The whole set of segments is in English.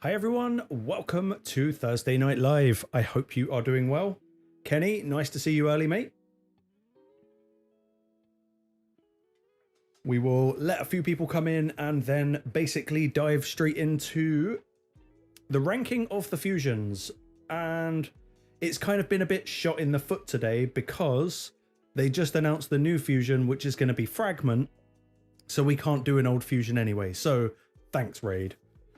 Hi everyone, welcome to Thursday Night Live. I hope you are doing well. Kenny, nice to see you early, mate. We will let a few people come in and then basically dive straight into the ranking of the fusions. And it's kind of been a bit shot in the foot today because they just announced the new fusion, which is going to be Fragment. So we can't do an old fusion anyway. So thanks, Raid.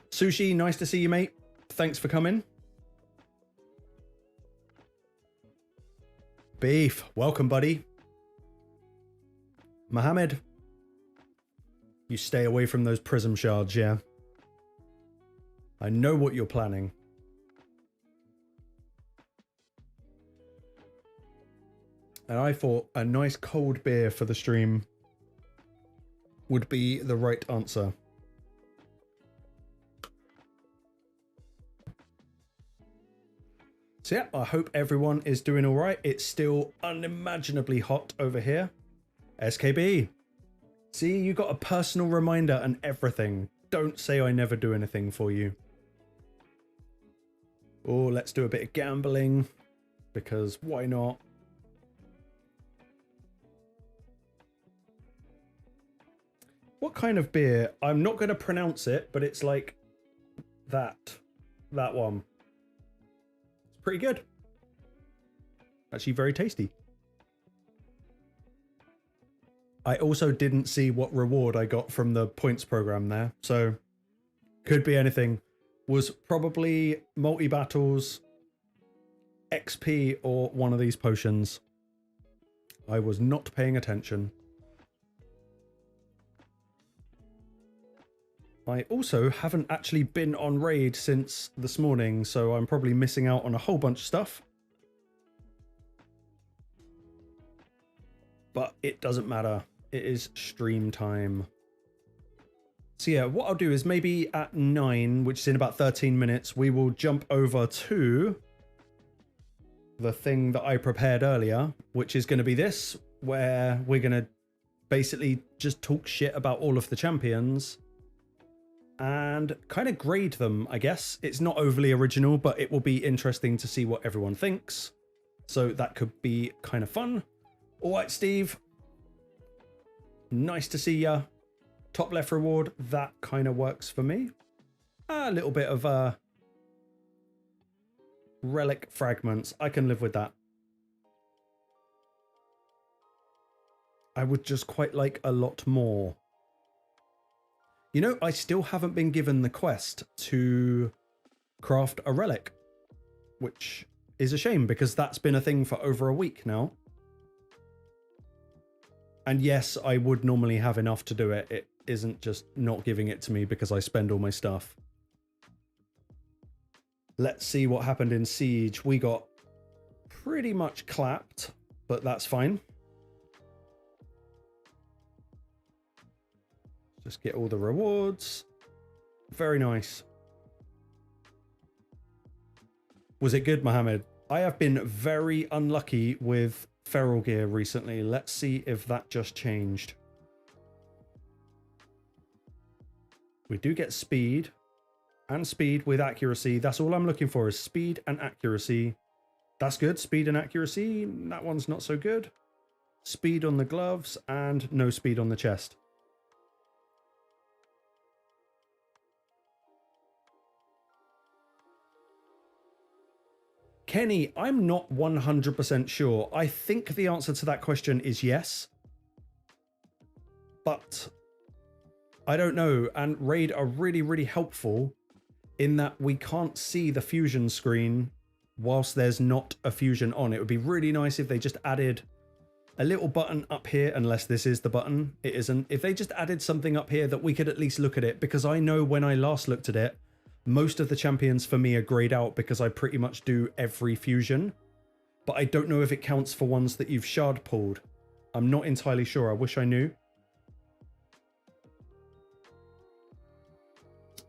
Sushi, nice to see you, mate. Thanks for coming. Beef, welcome, buddy. Mohammed, you stay away from those prism shards, yeah? I know what you're planning. And I thought a nice cold beer for the stream would be the right answer. So yeah, I hope everyone is doing all right. It's still unimaginably hot over here. SKB. See, you got a personal reminder and everything. Don't say I never do anything for you. Oh, let's do a bit of gambling. Because why not? What kind of beer? I'm not going to pronounce it, but it's like that one. Pretty good. Actually very tasty. I also didn't see what reward I got from the points program there, so could be anything. Was probably multi-battles, XP, or one of these potions. I was not paying attention. I also haven't actually been on raid since this morning, so I'm probably missing out on a whole bunch of stuff. But it doesn't matter. It is stream time. So yeah, what I'll do is maybe at 9, which is in about 13 minutes, we will jump over to the thing that I prepared earlier, which is going to be this, where we're going to basically just talk shit about all of the champions and kind of grade them, I guess. It's not overly original, but it will be interesting to see what everyone thinks. So that could be kind of fun. All right, Steve. Nice to see ya. Top left reward, that kind of works for me. A little bit of relic fragments. I can live with that. I would just quite like a lot more. You know, I still haven't been given the quest to craft a relic, which is a shame because that's been a thing for over a week now. And yes, I would normally have enough to do it. It isn't just not giving it to me because I spend all my stuff. Let's see what happened in Siege. We got pretty much clapped, but that's fine. Just get all the rewards. Very nice. Was it good, Mohammed? I have been very unlucky with feral gear recently. Let's see if that just changed. We do get speed and speed with accuracy. That's all I'm looking for is speed and accuracy. That's good. Speed and accuracy. That one's not so good. Speed on the gloves and no speed on the chest. Kenny, I'm not 100% sure. I think the answer to that question is yes. But I don't know. And Raid are really, really helpful in that we can't see the fusion screen whilst there's not a fusion on. It would be really nice if they just added a little button up here, unless this is the button. It isn't. If they just added something up here that we could at least look at it, because I know when I last looked at it, most of the champions for me are grayed out because I pretty much do every fusion. But I don't know if it counts for ones that you've shard pulled. I'm not entirely sure. I wish I knew.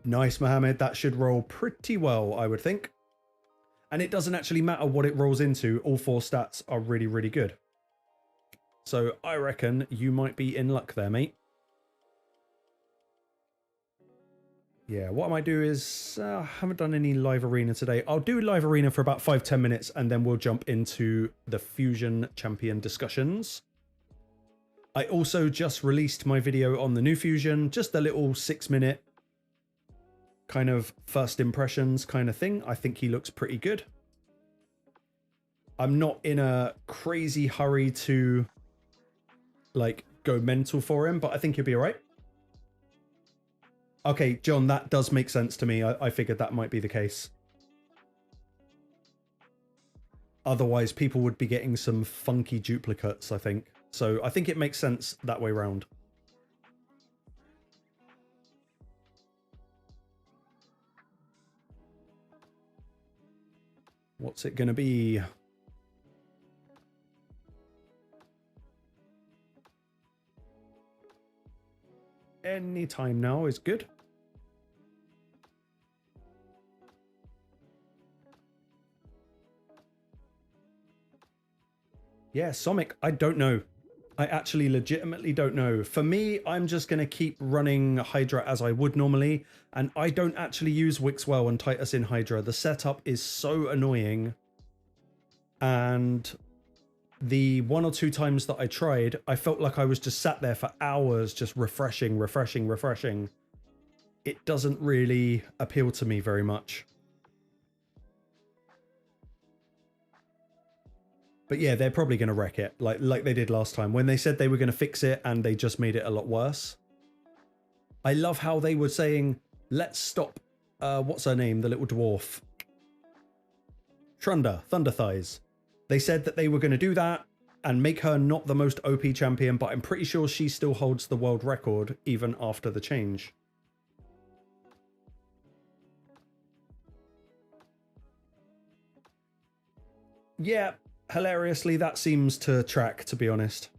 Nice, Mohammed. That should roll pretty well, I would think. And it doesn't actually matter what it rolls into. All 4 stats are really, really good. So I reckon you might be in luck there, mate. Yeah, what I might do is, I haven't done any live arena today. I'll do live arena for about 5-10 minutes and then we'll jump into the Fusion Champion discussions. I also just released my video on the new Fusion, just a little 6-minute kind of first impressions kind of thing. I think he looks pretty good. I'm not in a crazy hurry to like go mental for him, but I think he'll be all right. Okay, John, that does make sense to me. I figured that might be the case. Otherwise, people would be getting some funky duplicates, I think. So I think it makes sense that way round. What's it going to be? Any time now is good. Yeah, Somic, I don't know. I actually legitimately don't know. For me, I'm just going to keep running Hydra as I would normally, and I don't actually use Wixwell and Titus in Hydra. The setup is so annoying, and the 1 or 2 times that I tried, I felt like I was just sat there for hours just refreshing. It doesn't really appeal to me very much. But yeah, they're probably going to wreck it, like they did last time when they said they were going to fix it and they just made it a lot worse. I love how they were saying, let's stop, what's her name, the little dwarf? Trunda, Thunder Thighs. They said that they were going to do that and make her not the most OP champion, but I'm pretty sure she still holds the world record even after the change. Yeah, hilariously, that seems to track, to be honest.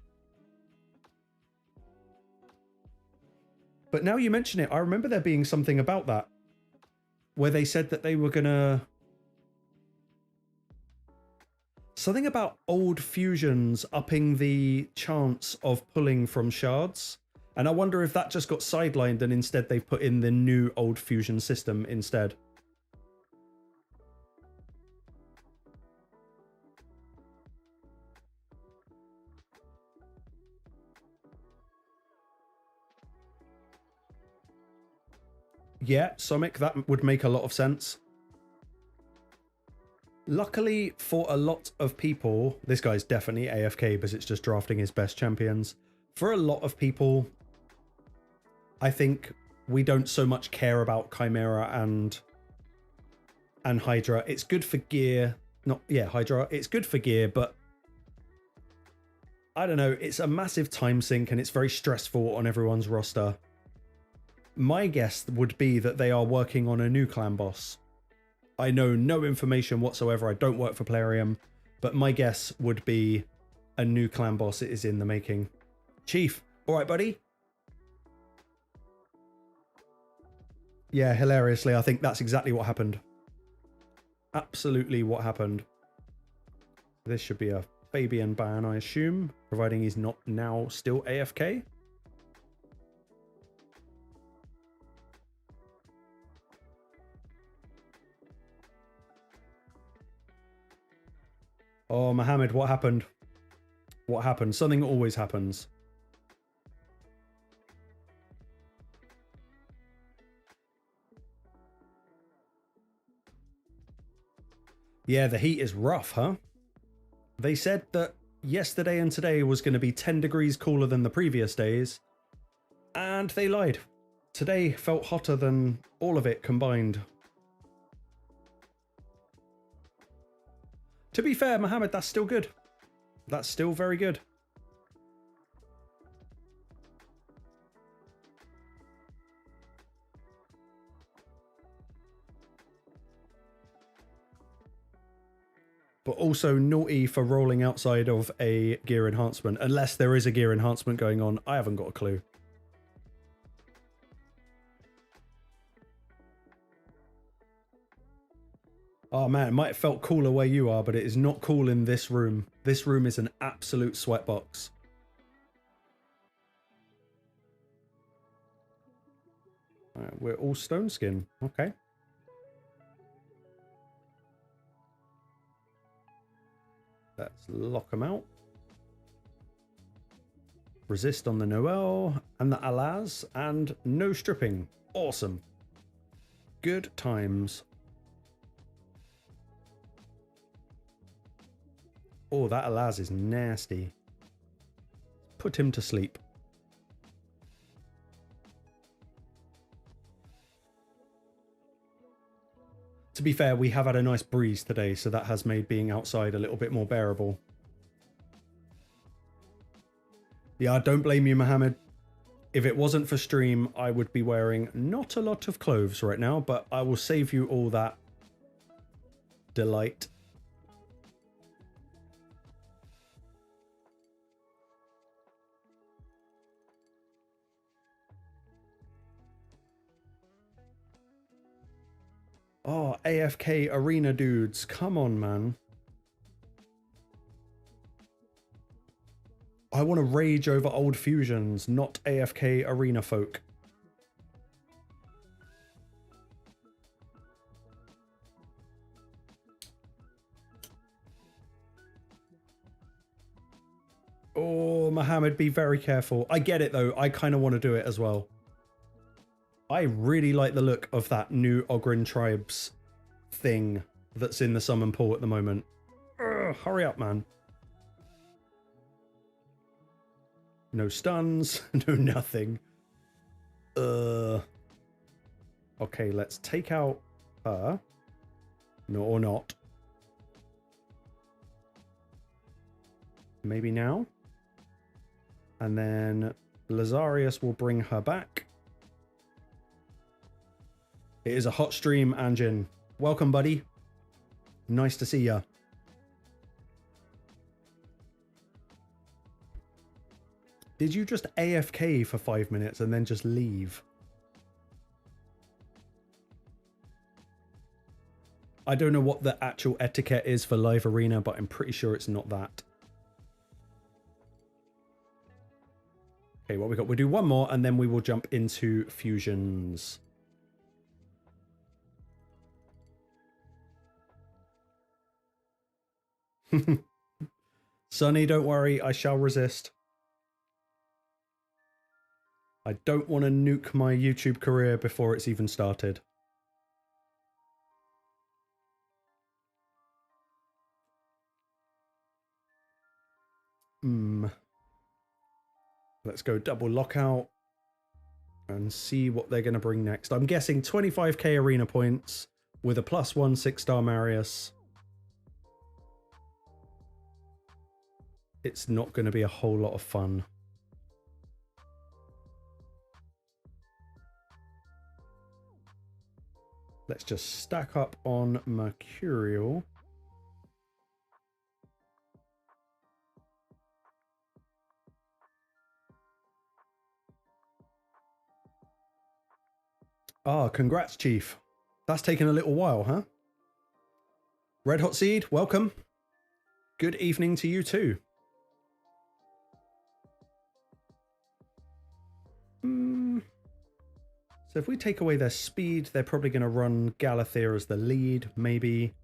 But now you mention it, I remember there being something about that, where they said that they were gonna... Something about old fusions upping the chance of pulling from shards. And I wonder if that just got sidelined and instead they've put in the new old fusion system instead. Yeah, Somic, that would make a lot of sense. Luckily for a lot of people, this guy's definitely AFK because it's just drafting his best champions. For a lot of people, I think we don't so much care about Chimera and Hydra. It's good for gear. Hydra. It's good for gear, but I don't know. It's a massive time sink and it's very stressful on everyone's roster. My guess would be that they are working on a new clan boss. I know no information whatsoever. I don't work for Plarium, but my guess would be a new clan boss is in the making. Chief, all right, buddy? Yeah, hilariously, I think that's exactly what happened. Absolutely what happened. This should be a Fabian ban, I assume, providing he's not now still AFK. Oh, Mohammed, what happened? What happened? Something always happens. Yeah, the heat is rough, huh? They said that yesterday and today was going to be 10 degrees cooler than the previous days, and they lied. Today felt hotter than all of it combined. To be fair, Mohammed, that's still good. That's still very good. But also naughty for rolling outside of a gear enhancement. Unless there is a gear enhancement going on, I haven't got a clue. Oh man, it might have felt cooler where you are, but it is not cool in this room. This room is an absolute sweatbox. We're all stone skin. Okay. Let's lock them out. Resist on the Noel and the Alaz, and no stripping. Awesome. Good times. Oh, that Alaz is nasty. Put him to sleep. To be fair, we have had a nice breeze today, so that has made being outside a little bit more bearable. Yeah, don't blame you, Mohammed. If it wasn't for stream, I would be wearing not a lot of clothes right now, but I will save you all that delight. Oh, AFK arena dudes. Come on, man. I want to rage over old fusions, not AFK arena folk. Oh, Mohammed, be very careful. I get it, though. I kind of want to do it as well. I really like the look of that new Ogren Tribes thing that's in the summon pool at the moment. Hurry up, man. No stuns, no nothing. Okay, let's take out her. No, or not. Maybe now. And then Lazarius will bring her back. It is a hot stream, Anjin. Welcome, buddy. Nice to see ya. Did you just AFK for 5 minutes and then just leave? I don't know what the actual etiquette is for live arena, but I'm pretty sure it's not that. Okay, what we got? We'll do one more and then we will jump into fusions. Sonny, don't worry, I shall resist. I don't want to nuke my YouTube career before it's even started. Let's go double lockout and see what they're going to bring next. I'm guessing 25k arena points with a +1 6-star Marius. It's not going to be a whole lot of fun. Let's just stack up on Mercurial. Ah, congrats, Chief. That's taken a little while, huh? Red Hot Seed, welcome. Good evening to you too. So if we take away their speed, they're probably going to run Galathea as the lead, maybe.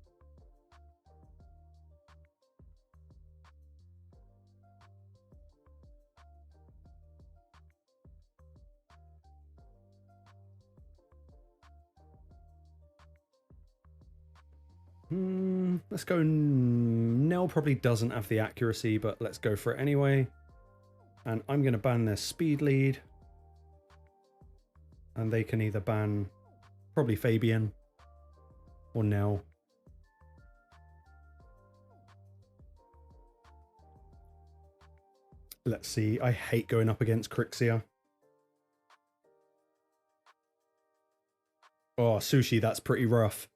Let's go. Nell probably doesn't have the accuracy, but let's go for it anyway. And I'm going to ban their speed lead. And they can either ban probably Fabian or Nell. Let's see. I hate going up against Crixia. Oh, Sushi, that's pretty rough.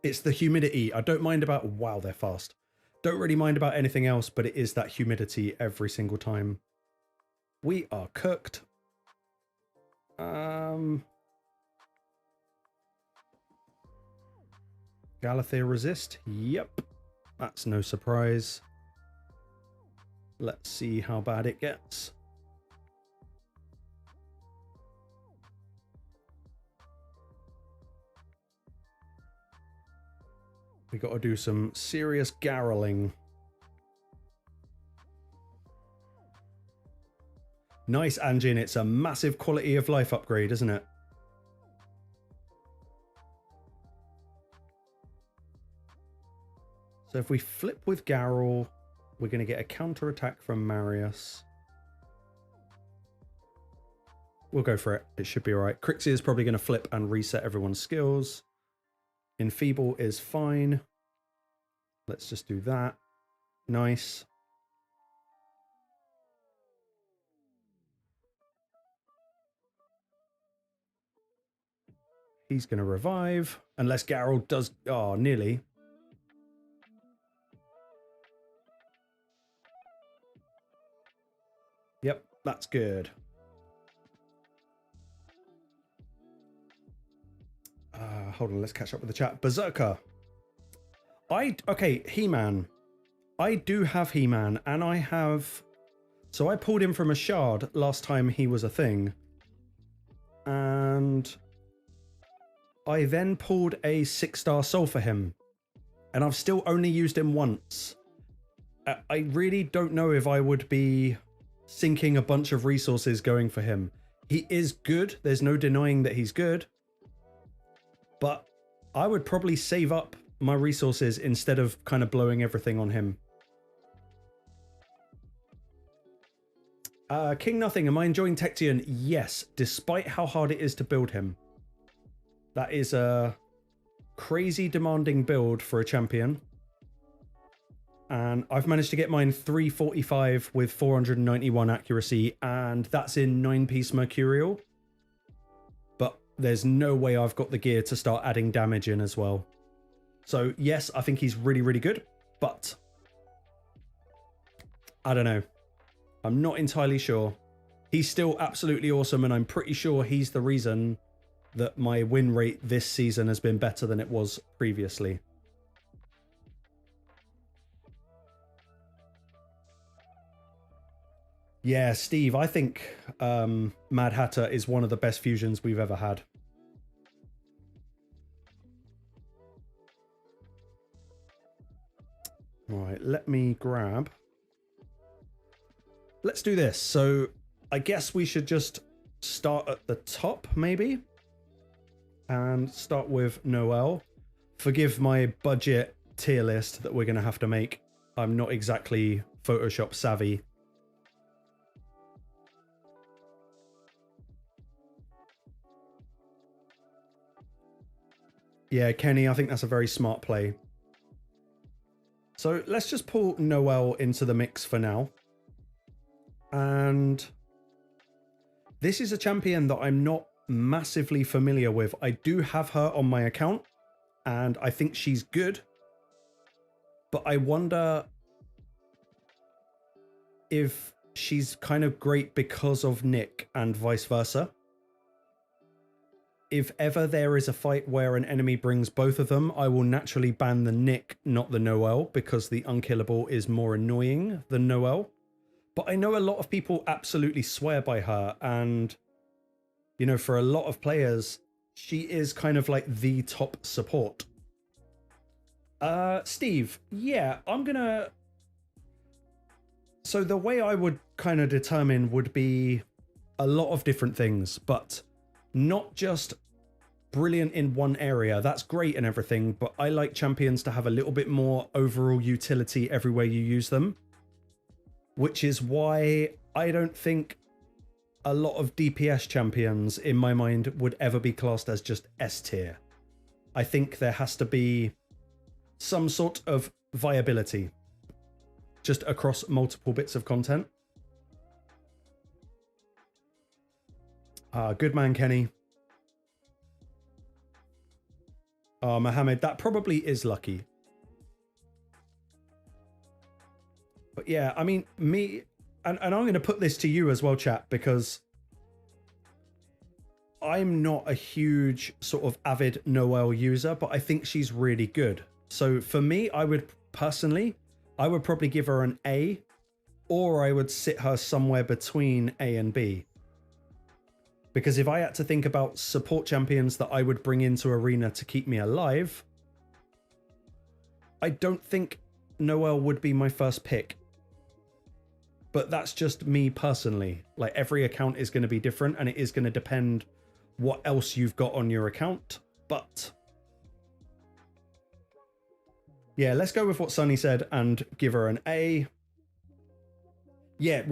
It's the humidity. I don't mind about... Wow, they're fast. Don't really mind about anything else, but it is that humidity every single time. We are cooked. Galathea resist. Yep. That's no surprise. Let's see how bad it gets. We got to do some serious garreling. Nice, Anjin. It's a massive quality of life upgrade, isn't it? So if we flip with Garrel, we're going to get a counter attack from Marius. We'll go for it. It should be all right. Crixie is probably going to flip and reset everyone's skills. Enfeeble is fine. Let's just do that. Nice. He's going to revive. Unless Garrel does... Oh, nearly. Yep, that's good. Hold on, let's catch up with the chat. Berserker. Okay, He-Man. I do have He-Man, and I have... So I pulled him from a shard last time he was a thing. And I then pulled a 6-star soul for him. And I've still only used him once. I really don't know if I would be sinking a bunch of resources going for him. He is good. There's no denying that he's good. But I would probably save up my resources instead of kind of blowing everything on him. King Nothing, am I enjoying Texion? Yes, despite how hard it is to build him. That is a crazy demanding build for a champion. And I've managed to get mine 345 with 491 accuracy, and that's in 9-piece Mercurial. But there's no way I've got the gear to start adding damage in as well. So yes, I think he's really, really good, but I don't know. I'm not entirely sure. He's still absolutely awesome, and I'm pretty sure he's the reason that my win rate this season has been better than it was previously. Yeah, Steve, I think Mad Hatter is one of the best fusions we've ever had. All right, let me grab... Let's do this. So I guess we should just start at the top, maybe? And start with Noelle. Forgive my budget tier list that we're going to have to make. I'm not exactly Photoshop savvy. Yeah, Kenny, I think that's a very smart play. So let's just pull Noelle into the mix for now. And this is a champion that I'm not massively familiar with. I do have her on my account, and I think she's good. But I wonder if she's kind of great because of Nick and vice versa. If ever there is a fight where an enemy brings both of them, I will naturally ban the Nick, not the Noelle, because the unkillable is more annoying than Noelle. But I know a lot of people absolutely swear by her, and, you know, for a lot of players, she is kind of like the top support. Steve, yeah, I'm gonna... So the way I would kind of determine would be a lot of different things, but not just brilliant in one area. That's great and everything, but I like champions to have a little bit more overall utility everywhere you use them. Which is why I don't think a lot of DPS champions, in my mind, would ever be classed as just S tier. I think there has to be some sort of viability just across multiple bits of content. Good man, Kenny. Mohammed, that probably is lucky. But yeah, I mean, me, and I'm going to put this to you as well, chat, because I'm not a huge sort of avid Noelle user, but I think she's really good. So for me, I would personally, I would probably give her an A, or I would sit her somewhere between A and B. Because if I had to think about support champions that I would bring into Arena to keep me alive, I don't think Noelle would be my first pick. But that's just me personally. Like, every account is going to be different, and it is going to depend what else you've got on your account. But yeah, let's go with what Sunny said and give her an A. Yeah,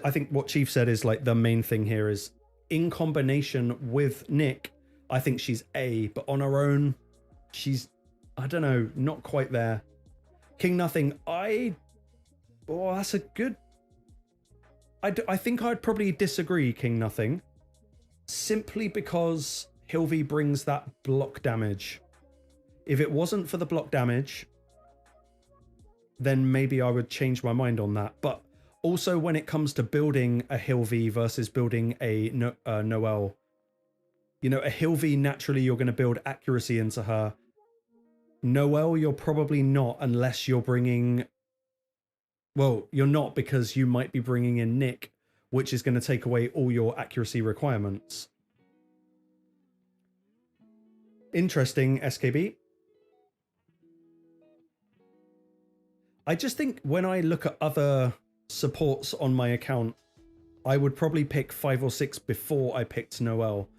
I think what Chief said is like the main thing here is in combination with Nick, I think she's A, but on her own, she's, I don't know, not quite there. King Nothing, that's a good, I think I'd probably disagree, King Nothing, simply because Hilvi brings that block damage. If it wasn't for the block damage, then maybe I would change my mind on that. But also when it comes to building a Hilvi versus building a Noelle, you know, a Hilvi, naturally you're going to build accuracy into her. Noelle, you're probably not, unless you're bringing... Well, you're not, because you might be bringing in Nick, which is going to take away all your accuracy requirements. Interesting, SKB. I just think when I look at other supports on my account, I would probably pick 5 or 6 before I picked Noelle.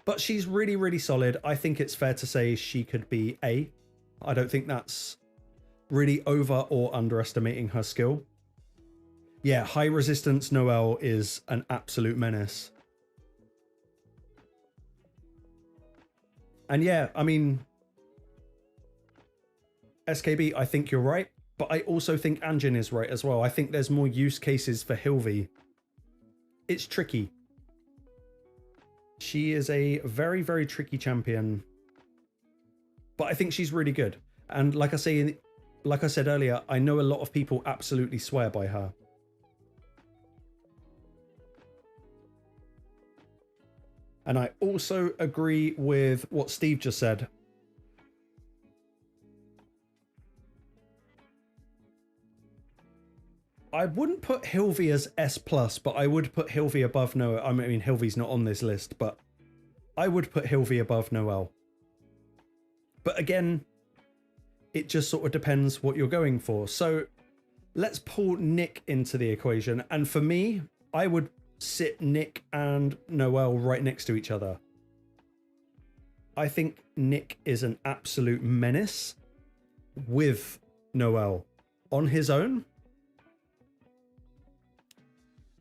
But she's really, really solid. I think it's fair to say she could be A. I don't think that's really over or underestimating her skill. Yeah, high resistance Noelle is an absolute menace. And yeah, I mean, SKB, I think you're right. But I also think Anjin is right as well. I think there's more use cases for Hilvi. It's tricky. She is a very, very tricky champion. But I think she's really good. And like I said earlier, I know a lot of people absolutely swear by her. And I also agree with what Steve just said. I wouldn't put Hilvi as S+, but I would put Hilvi above Noelle. I mean, Hilvi's not on this list, but I would put Hilvi above Noelle. But again, it just sort of depends what you're going for. So let's pull Nick into the equation. And for me, I would sit Nick and Noelle right next to each other. I think Nick is an absolute menace with Noelle. On his own,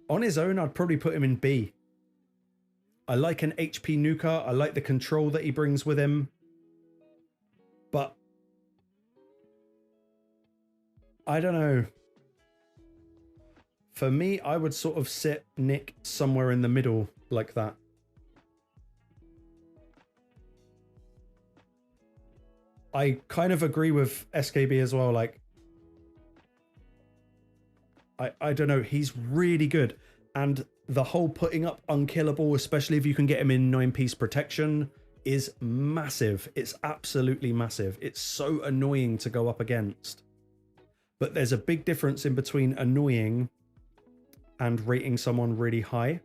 I'd probably put him in B. I like an HP nuker. I like the control that he brings with him. But I don't know. For me, I would sort of sit Nick somewhere in the middle like that. I kind of agree with SKB as well. Like, I don't know. He's really good. And the whole putting up unkillable, especially if you can get him in 9-piece protection, is massive. It's absolutely massive. It's so annoying to go up against. But there's a big difference in between annoying and rating someone really high.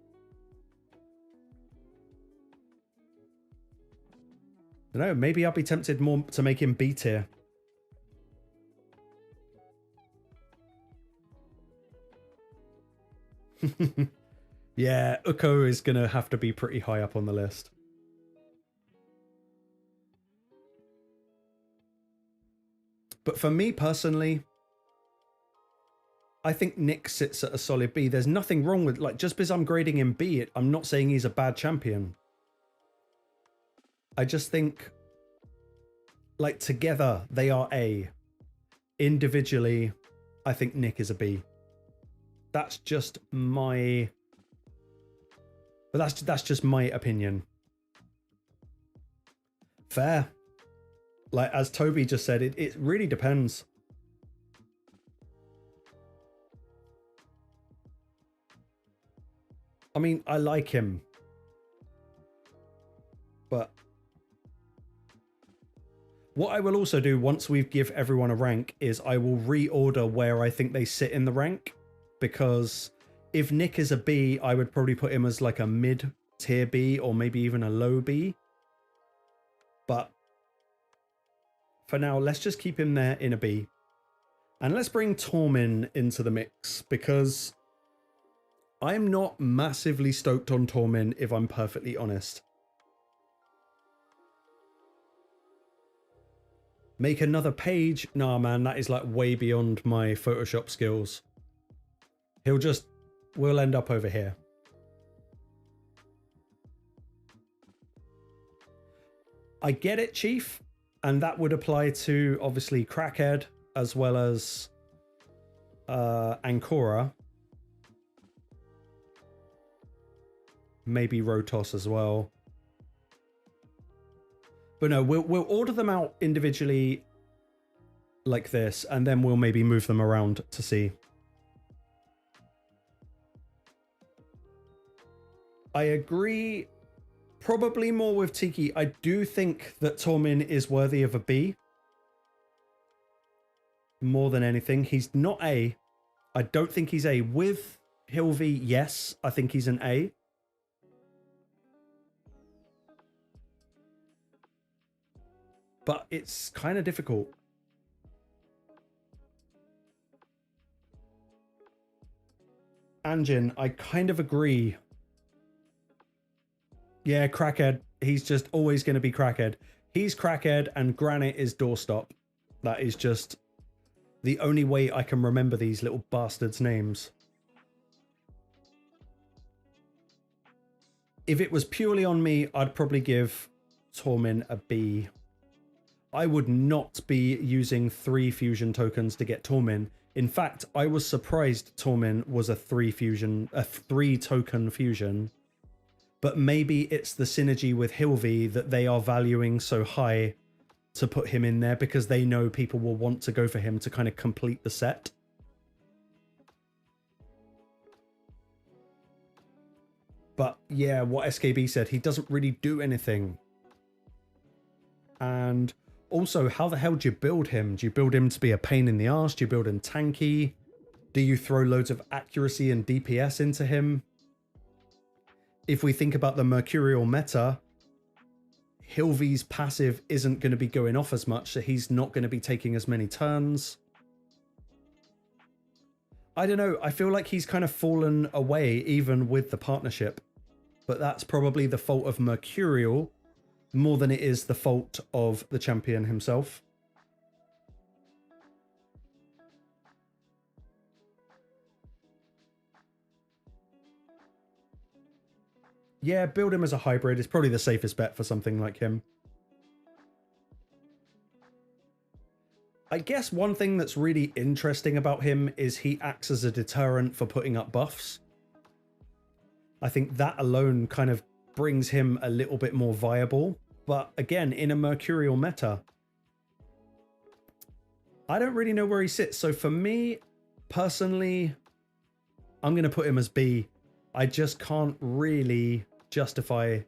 I don't know, maybe I'll be tempted more to make him B tier. Yeah, Uugo is going to have to be pretty high up on the list. But for me personally, I think Nick sits at a solid B. There's nothing wrong with, like, just because I'm grading him B, I'm not saying he's a bad champion. I just think, like, together they are A. Individually, I think Nick is a B. That's just my... But that's just my opinion. Fair. Like, as Toby just said, it really depends. I mean, I like him. But what I will also do once we give everyone a rank is I will reorder where I think they sit in the rank. Because if Nick is a B, I would probably put him as like a mid-tier B or maybe even a low B. But for now, let's just keep him there in a B. And let's bring Tormin into the mix, because I'm not massively stoked on Tormin, if I'm perfectly honest. Make another page? Nah, man, that is like way beyond my Photoshop skills. We'll end up over here. I get it, Chief. And that would apply to, obviously, Crackhead, as well as Ancora. Maybe Rotos as well. But no, we'll order them out individually like this, and then we'll maybe move them around to see. I agree probably more with Tiki. I do think that Tormin is worthy of a B. More than anything. He's not A. I don't think he's A. With Hilvy, yes, I think he's an A. But it's kind of difficult. Anjin, I kind of agree. Yeah, Crackhead. He's just always going to be Crackhead. He's Crackhead and Granite is Doorstop. That is just the only way I can remember these little bastards' names. If it was purely on me, I'd probably give Tormin a B. I would not be using 3 fusion tokens to get Tormin. In fact, I was surprised Tormin was a 3 token fusion. But maybe it's the synergy with Hilvy that they are valuing so high to put him in there, because they know people will want to go for him to kind of complete the set. But yeah, what SKB said, he doesn't really do anything. And also, how the hell do you build him? Do you build him to be a pain in the arse? Do you build him tanky? Do you throw loads of accuracy and DPS into him? If we think about the Mercurial meta, Hilvy's passive isn't going to be going off as much, so he's not going to be taking as many turns. I don't know, I feel like he's kind of fallen away even with the partnership. But that's probably the fault of Mercurial more than it is the fault of the champion himself. Yeah, build him as a hybrid is probably the safest bet for something like him. I guess one thing that's really interesting about him is he acts as a deterrent for putting up buffs. I think that alone kind of brings him a little bit more viable. But again, in a Mercurial meta, I don't really know where he sits. So for me, personally, I'm going to put him as B. I just can't really justify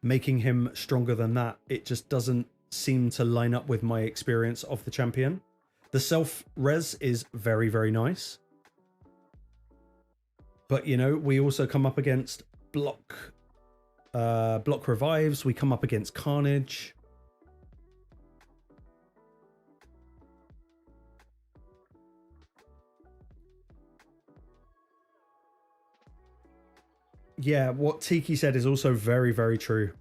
making him stronger than that. It just doesn't seem to line up with my experience of the champion. The self-res is very, very nice. But, you know, we also come up against block revives. We come up against Carnage. Yeah, what Tiki said is also very, very true.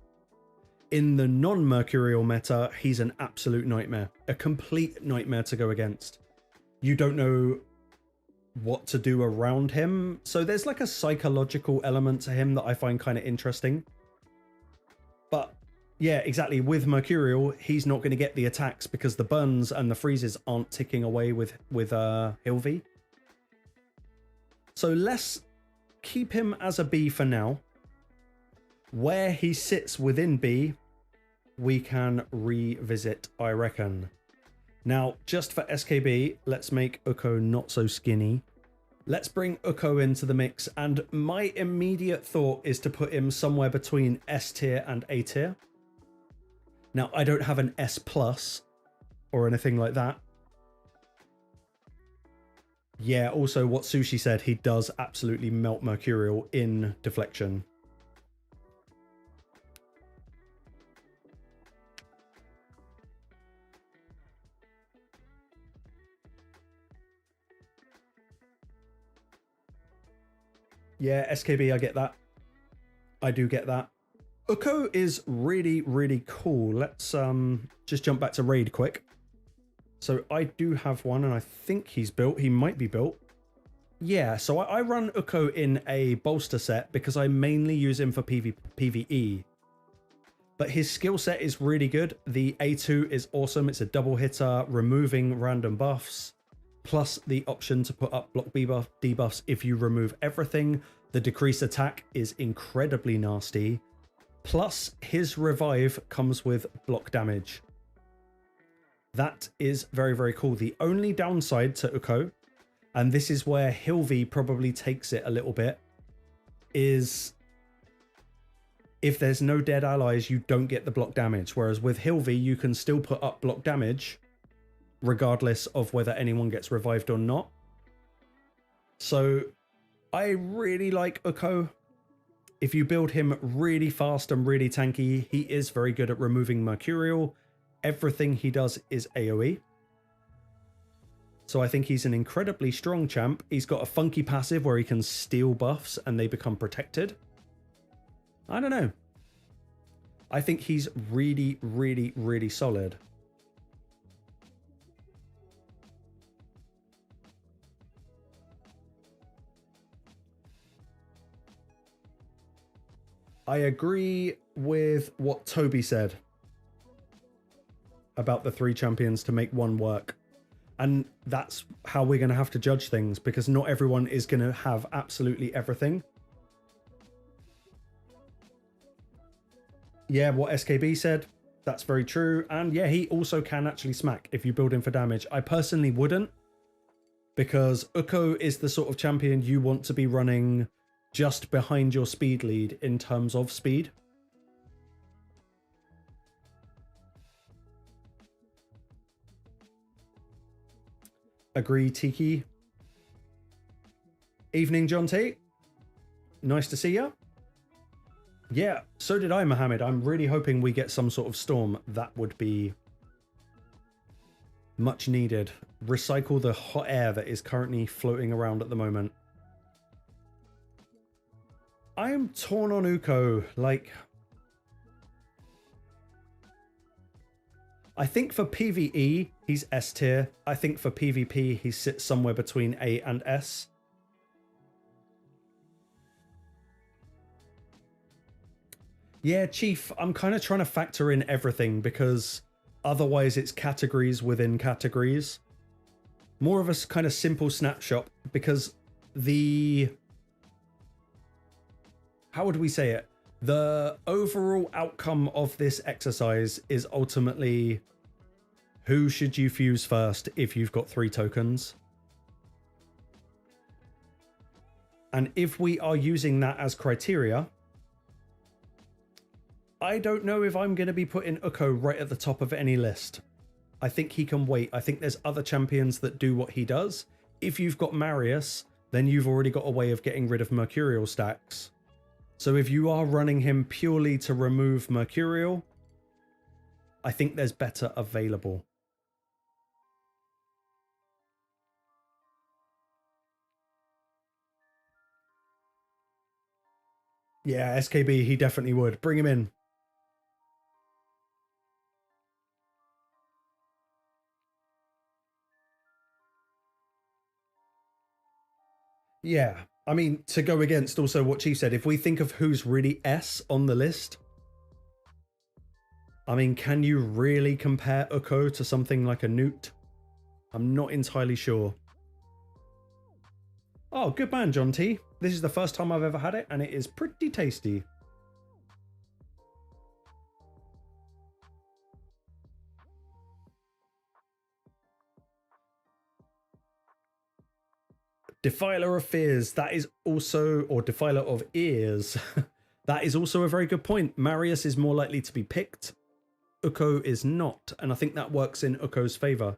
In the non-Mercurial meta, he's an absolute nightmare. A complete nightmare to go against. You don't know what to do around him. So there's like a psychological element to him that I find kind of interesting. But yeah, exactly. With Mercurial, he's not going to get the attacks because the burns and the freezes aren't ticking away with Hilvy. So let's keep him as a B for now. Where he sits within B, we can revisit, I reckon. Now, just for SKB, let's make Uugo not so skinny. Let's bring Uugo into the mix, and my immediate thought is to put him somewhere between S tier and A tier. Now, I don't have an S plus or anything like that. Yeah, also what Sushi said, he does absolutely melt Mercurial in deflection. Yeah, SKB, I get that. I do get that. Uugo is really, really cool. Let's just jump back to raid quick. So I do have one, and I think he's built. He might be built. Yeah, so I run Uugo in a bolster set because I mainly use him for PvE. But his skill set is really good. The A2 is awesome. It's a double hitter, removing random buffs, plus the option to put up block debuffs if you remove everything. The decreased attack is incredibly nasty. Plus, his revive comes with block damage. That is very, very cool. The only downside to Uugo, and this is where Hilvi probably takes it a little bit, is if there's no dead allies, you don't get the block damage. Whereas with Hilvi, you can still put up block damage regardless of whether anyone gets revived or not. So I really like Uugo. If you build him really fast and really tanky, he is very good at removing Mercurial. Everything he does is AoE. So I think he's an incredibly strong champ. He's got a funky passive where he can steal buffs and they become protected. I don't know. I think he's really, really, really solid. I agree with what Toby said about the 3 champions to make one work. And that's how we're going to have to judge things, because not everyone is going to have absolutely everything. Yeah, what SKB said, that's very true. And yeah, he also can actually smack if you build him for damage. I personally wouldn't, because Uugo is the sort of champion you want to be running just behind your speed lead in terms of speed. Agree, Tiki. Evening, John T. Nice to see you. Yeah, so did I, Mohammed. I'm really hoping we get some sort of storm. That would be much needed. Recycle the hot air that is currently floating around at the moment. I am torn on Uugo. Like, I think for PvE, he's S tier. I think for PvP, he sits somewhere between A and S. Yeah, Chief, I'm kind of trying to factor in everything because otherwise it's categories within categories. More of a kind of simple snapshot because the... How would we say it? The overall outcome of this exercise is ultimately who should you fuse first if you've got 3 tokens. And if we are using that as criteria, I don't know if I'm going to be putting Uugo right at the top of any list. I think he can wait. I think there's other champions that do what he does. If you've got Marius, then you've already got a way of getting rid of Mercurial stacks. So if you are running him purely to remove Mercurial, I think there's better available. Yeah, SKB, he definitely would. Bring him in. Yeah, I mean, to go against also what Chief said, if we think of who's really S on the list, I mean, can you really compare Uugo to something like a Newt? I'm not entirely sure. Oh, good man, John T. This is the first time I've ever had it, and it is pretty tasty. Defiler of Fears, that is also, or Defiler of Ears, that is also a very good point. Marius is more likely to be picked. Uugo is not, and I think that works in Uko's favor.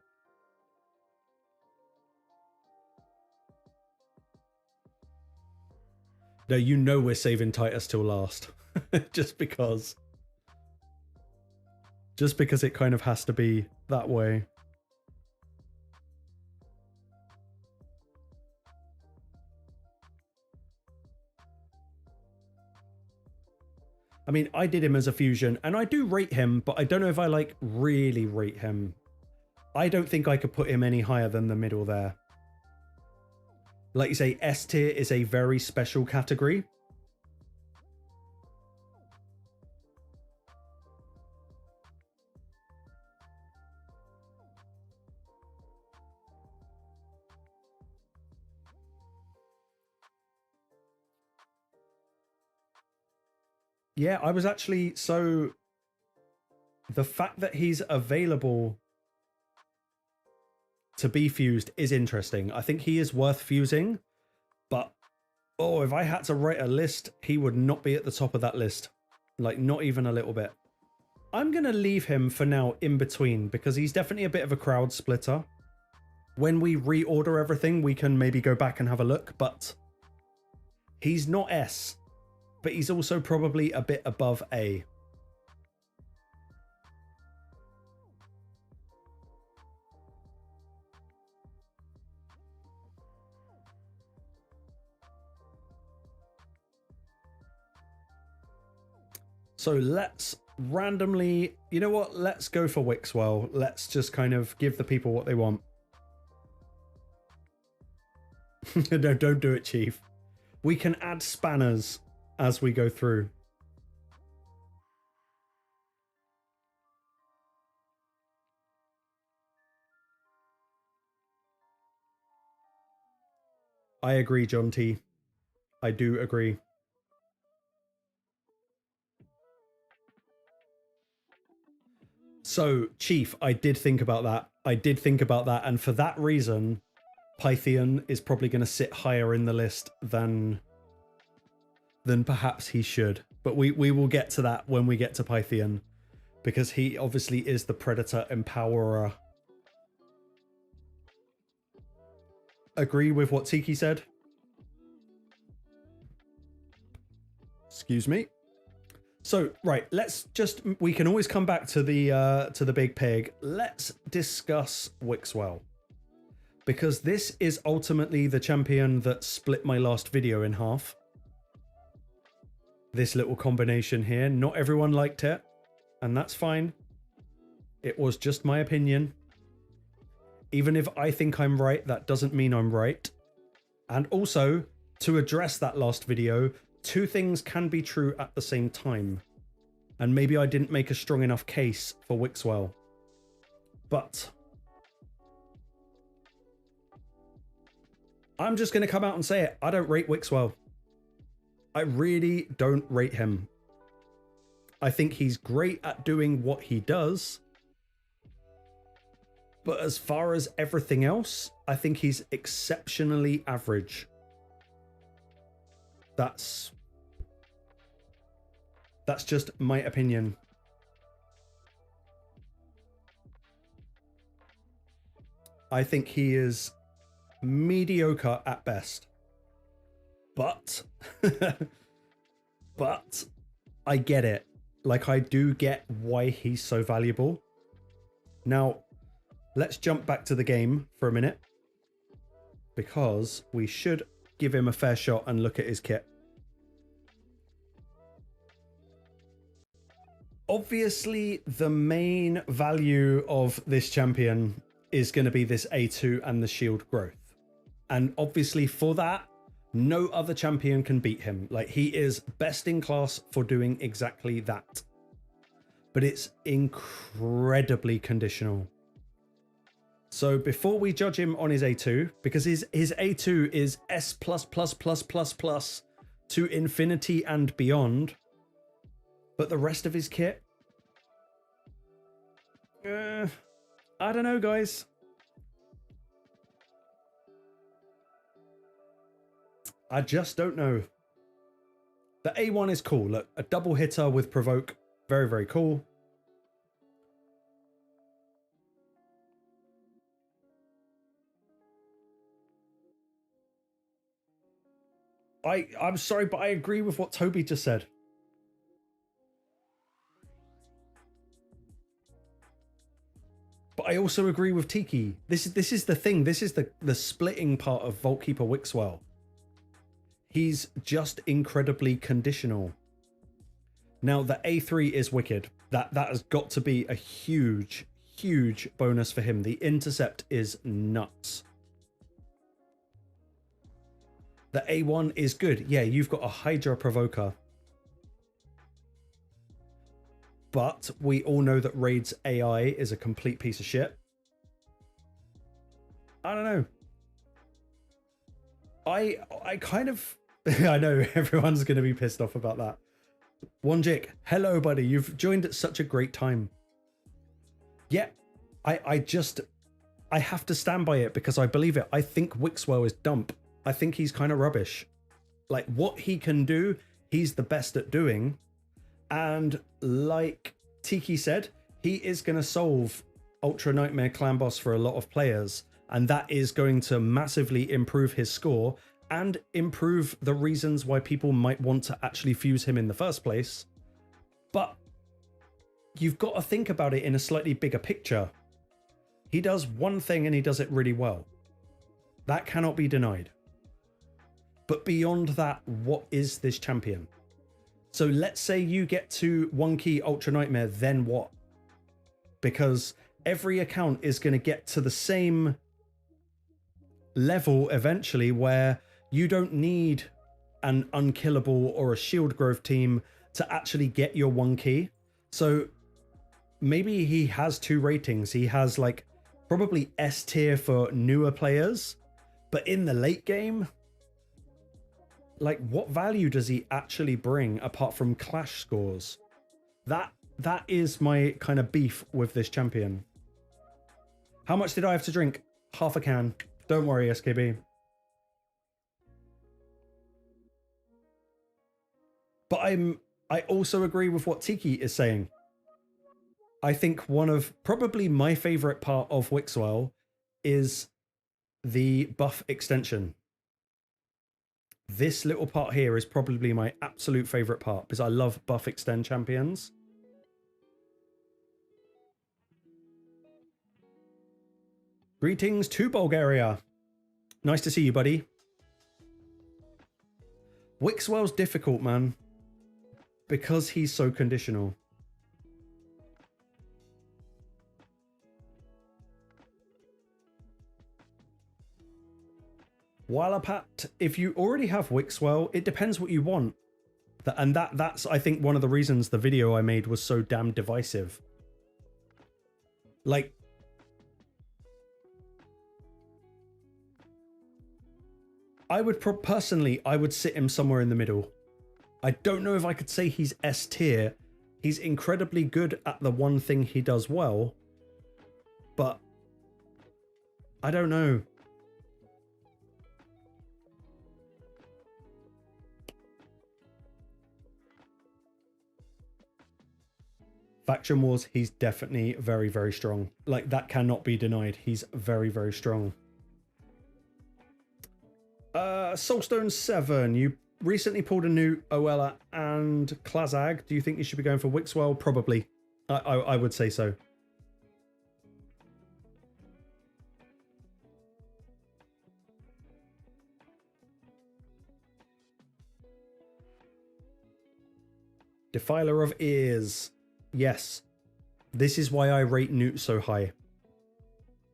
No, you know we're saving Titus till last. Just because. Just because it kind of has to be that way. I mean, I did him as a fusion, and I do rate him, but I don't know if I, like, really rate him. I don't think I could put him any higher than the middle there. Like you say, S tier is a very special category. Yeah, I was actually, so the fact that he's available to be fused is interesting. I think he is worth fusing, but oh, if I had to write a list, he would not be at the top of that list. Like, not even a little bit. I'm going to leave him for now in between because he's definitely a bit of a crowd splitter. When we reorder everything, we can maybe go back and have a look, but he's not S. But he's also probably a bit above A. So let's randomly, you know what? Let's go for Wixwell. Let's just kind of give the people what they want. No, don't do it, Chief. We can add spanners as we go through. I agree, John T. I do agree. So, Chief, I did think about that. And for that reason, Pythian is probably going to sit higher in the list than perhaps he should. But we will get to that when we get to Pythian, because he obviously is the Predator Empowerer. Agree with what Tiki said? Excuse me. So, right, let's just, we can always come back to the big pig. Let's discuss Wixwell, because this is ultimately the champion that split my last video in half. This little combination here, not everyone liked it, and that's fine. It was just my opinion. Even if I think I'm right, that doesn't mean I'm right. And also, to address that last video, two things can be true at the same time. And maybe I didn't make a strong enough case for Wixwell. But I'm just going to come out and say it. I don't rate Wixwell. I really don't rate him. I think he's great at doing what he does. But as far as everything else, I think he's exceptionally average. That's just my opinion. I think he is mediocre at best. But but I get it. Like, I do get why he's so valuable. Now, let's jump back to the game for a minute, because we should give him a fair shot and look at his kit. Obviously, the main value of this champion is going to be this A2 and the shield growth. And obviously for that, no other champion can beat him. Like, he is best in class for doing exactly that. But it's incredibly conditional. So before we judge him on his A2, because his A2 is S+++++ to infinity and beyond, but the rest of his kit, I don't know, guys. I just don't know. The A1 is cool. Look, a double hitter with provoke, very, very cool. I'm sorry, but I agree with what Toby just said. But I also agree with Tiki. This is the thing. This is the splitting part of Vaultkeeper Wixwell. He's just incredibly conditional. Now, the A3 is wicked. That has got to be a huge, huge bonus for him. The intercept is nuts. The A1 is good. Yeah, you've got a Hydra Provoker. But we all know that Raid's AI is a complete piece of shit. I don't know. I kind of... I know everyone's going to be pissed off about that. Wanjik, hello, buddy. You've joined at such a great time. Yeah, I have to stand by it because I believe it. I think Wixwell is dump. I think he's kind of rubbish. Like, what he can do, he's the best at doing. And like Tiki said, he is going to solve Ultra Nightmare Clan Boss for a lot of players. And that is going to massively improve his score and improve the reasons why people might want to actually fuse him in the first place. But you've got to think about it in a slightly bigger picture. He does one thing and he does it really well. That cannot be denied. But beyond that, what is this champion? So let's say you get to 1 key Ultra Nightmare, then what? Because every account is going to get to the same level eventually where you don't need an unkillable or a shield growth team to actually get your 1 key. So maybe he has 2 ratings. He has like probably S tier for newer players, but in the late game, like what value does he actually bring apart from clash scores? That is my kind of beef with this champion. How much did I have to drink? Half a can. Don't worry, SKB. But I also agree with what Tiki is saying. I think one of probably my favorite part of Wixwell is the buff extension. This little part here is probably my absolute favorite part because I love buff extend champions. Greetings to Bulgaria. Nice to see you, buddy. Wixwell's difficult, man, because he's so conditional. Wallapat, if you already have Wixwell, it depends what you want. And that's, I think, one of the reasons the video I made was so damn divisive. Like, I would personally, I would sit him somewhere in the middle. I don't know if I could say he's S tier. He's incredibly good at the one thing he does well, but I don't know. Faction Wars, he's definitely very, very strong. Like, that cannot be denied. He's very, very strong. Soulstone 7, you recently pulled a new Oella and Klazag. Do you think you should be going for Wixwell? Probably. I would say so. Defiler of Ears. Yes. This is why I rate Newt so high.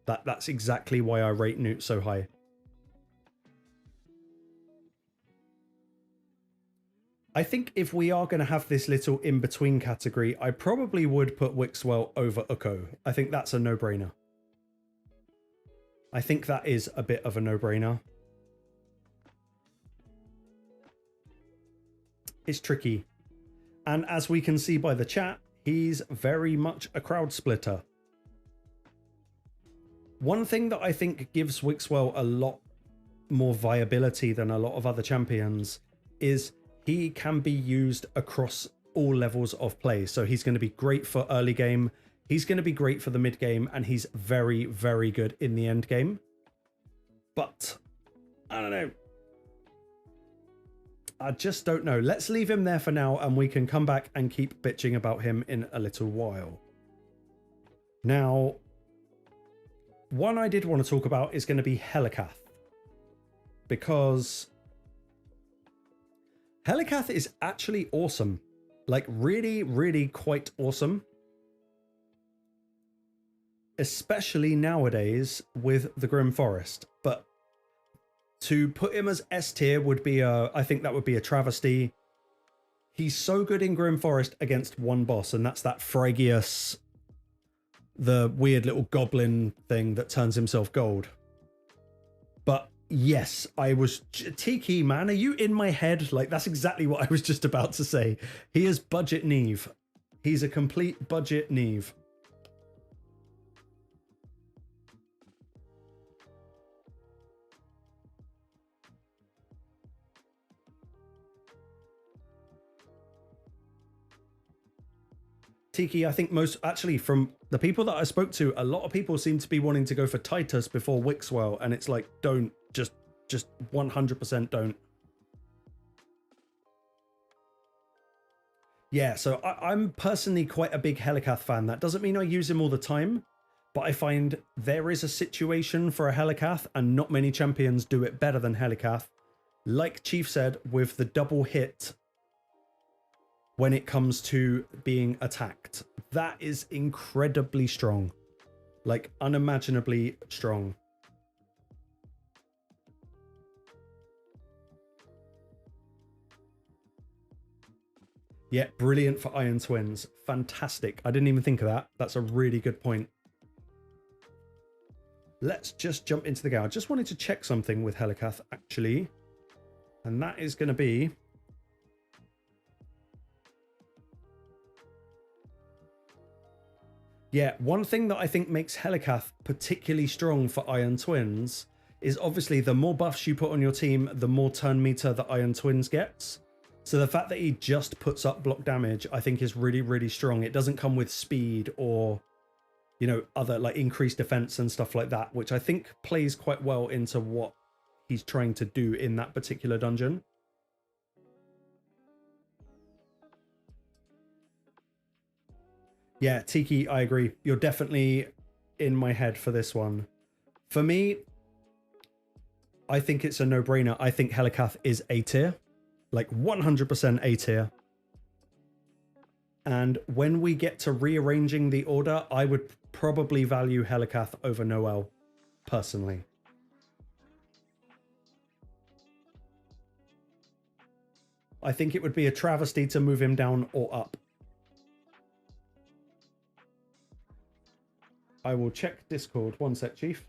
That's exactly why I rate Newt so high. I think if we are going to have this little in-between category, I probably would put Wixwell over Uugo. I think that's a no-brainer. I think that is a bit of a no-brainer. It's tricky. And as we can see by the chat, he's very much a crowd splitter. One thing that I think gives Wixwell a lot more viability than a lot of other champions is he can be used across all levels of play. So he's going to be great for early game, he's going to be great for the mid game, and he's very, very good in the end game. But I don't know. I just don't know. Let's leave him there for now, and we can come back and keep bitching about him in a little while. Now, one I did want to talk about is going to be Helikath, because Helikath is actually awesome. Like really, really quite awesome. Especially nowadays with the Grim Forest. But to put him as S tier would be I think that would be a travesty. He's so good in Grim Forest against one boss, and that's that Phrygius, the weird little goblin thing that turns himself gold. But yes, I was... Tiki, man, are you in my head? Like, that's exactly what I was just about to say. He is budget Neve. He's a complete budget Neve. Tiki, I think most... Actually, from the people that I spoke to, a lot of people seem to be wanting to go for Titus before Wixwell, and it's like, don't. Just 100% don't. Yeah, so I'm personally quite a big Helicath fan. That doesn't mean I use him all the time, but I find there is a situation for a Helicath, and not many champions do it better than Helicath. Like Chief said, with the double hit when it comes to being attacked. That is incredibly strong. Like, unimaginably strong. Yeah, brilliant for Iron Twins. Fantastic. I didn't even think of that. That's a really good point. Let's just jump into the game. I just wanted to check something with Helicath, actually. And that is going to be... Yeah, one thing that I think makes Helicath particularly strong for Iron Twins is obviously the more buffs you put on your team, the more turn meter that Iron Twins gets. So the fact that he just puts up block damage, I think is really, really strong. It doesn't come with speed or, you know, other like increased defense and stuff like that, which I think plays quite well into what he's trying to do in that particular dungeon. Yeah, Tiki, I agree. You're definitely in my head for this one. For me, I think it's a no-brainer. I think Helicath is A tier. Like 100% A tier. And when we get to rearranging the order, I would probably value Helicath over Noel, personally. I think it would be a travesty to move him down or up. I will check Discord. One sec, Chief.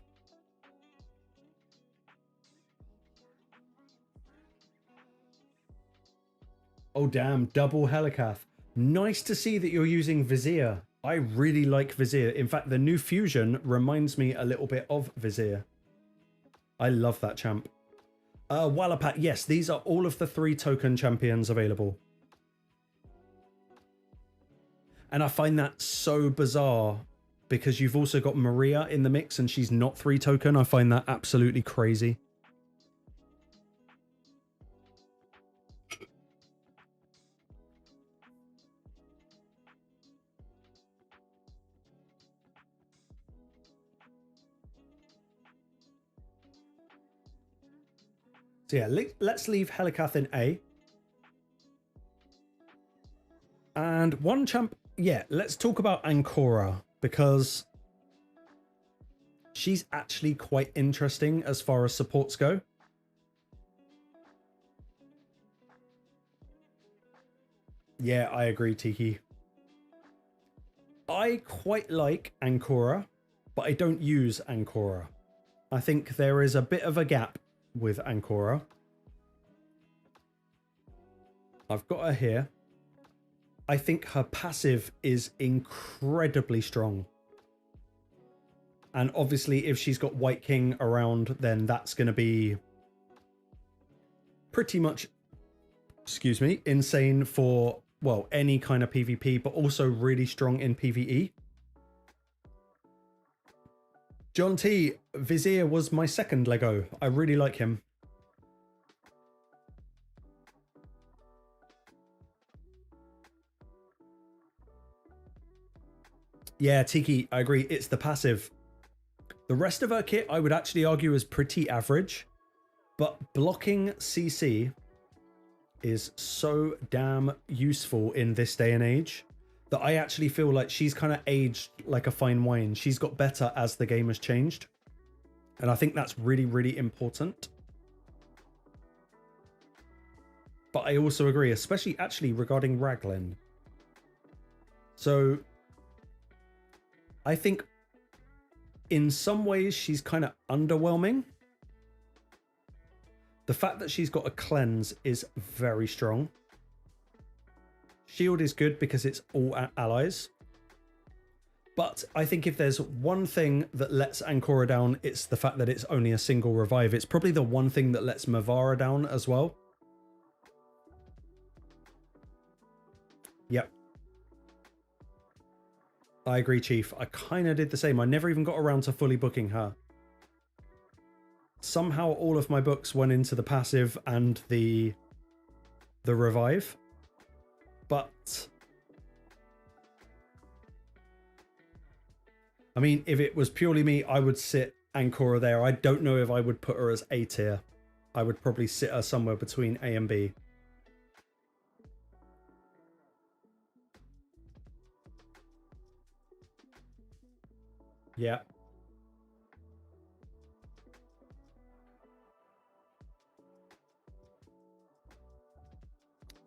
Oh, damn. Double Helicath. Nice to see that you're using Vizier. I really like Vizier. In fact, the new fusion reminds me a little bit of Vizier. I love that champ. Wallapat. Yes, these are all of the 3 token champions available. And I find that so bizarre because you've also got Maria in the mix and she's not 3 token. I find that absolutely crazy. So yeah, let's leave Helicath in A. And one champ, yeah, let's talk about Ancora, because she's actually quite interesting as far as supports go. Yeah, I agree, Tiki. I quite like Ancora, but I don't use Ancora. I think there is a bit of a gap with Ancora. I've got her here. I think her passive is incredibly strong. And obviously if she's got White King around, then that's going to be pretty much, excuse me, insane for, well, any kind of PvP, but also really strong in PvE. John T, Vizier was my second Lego. I really like him. Yeah, Tiki, I agree. It's the passive. The rest of her kit, I would actually argue, is pretty average. But blocking CC is so damn useful in this day and age that I actually feel like she's kind of aged like a fine wine. She's got better as the game has changed. And I think that's really, really important. But I also agree, especially actually regarding Raglan. So I think in some ways she's kind of underwhelming. The fact that she's got a cleanse is very strong. Shield is good because it's all allies. But I think if there's one thing that lets Ancora down, it's the fact that it's only a single revive. It's probably the one thing that lets Mavara down as well. Yep. I agree, Chief. I kind of did the same. I never even got around to fully booking her. Somehow all of my books went into the passive and the revive. But I mean, if it was purely me, I would sit Ancora there. I don't know if I would put her as A tier. I would probably sit her somewhere between A and B. Yeah.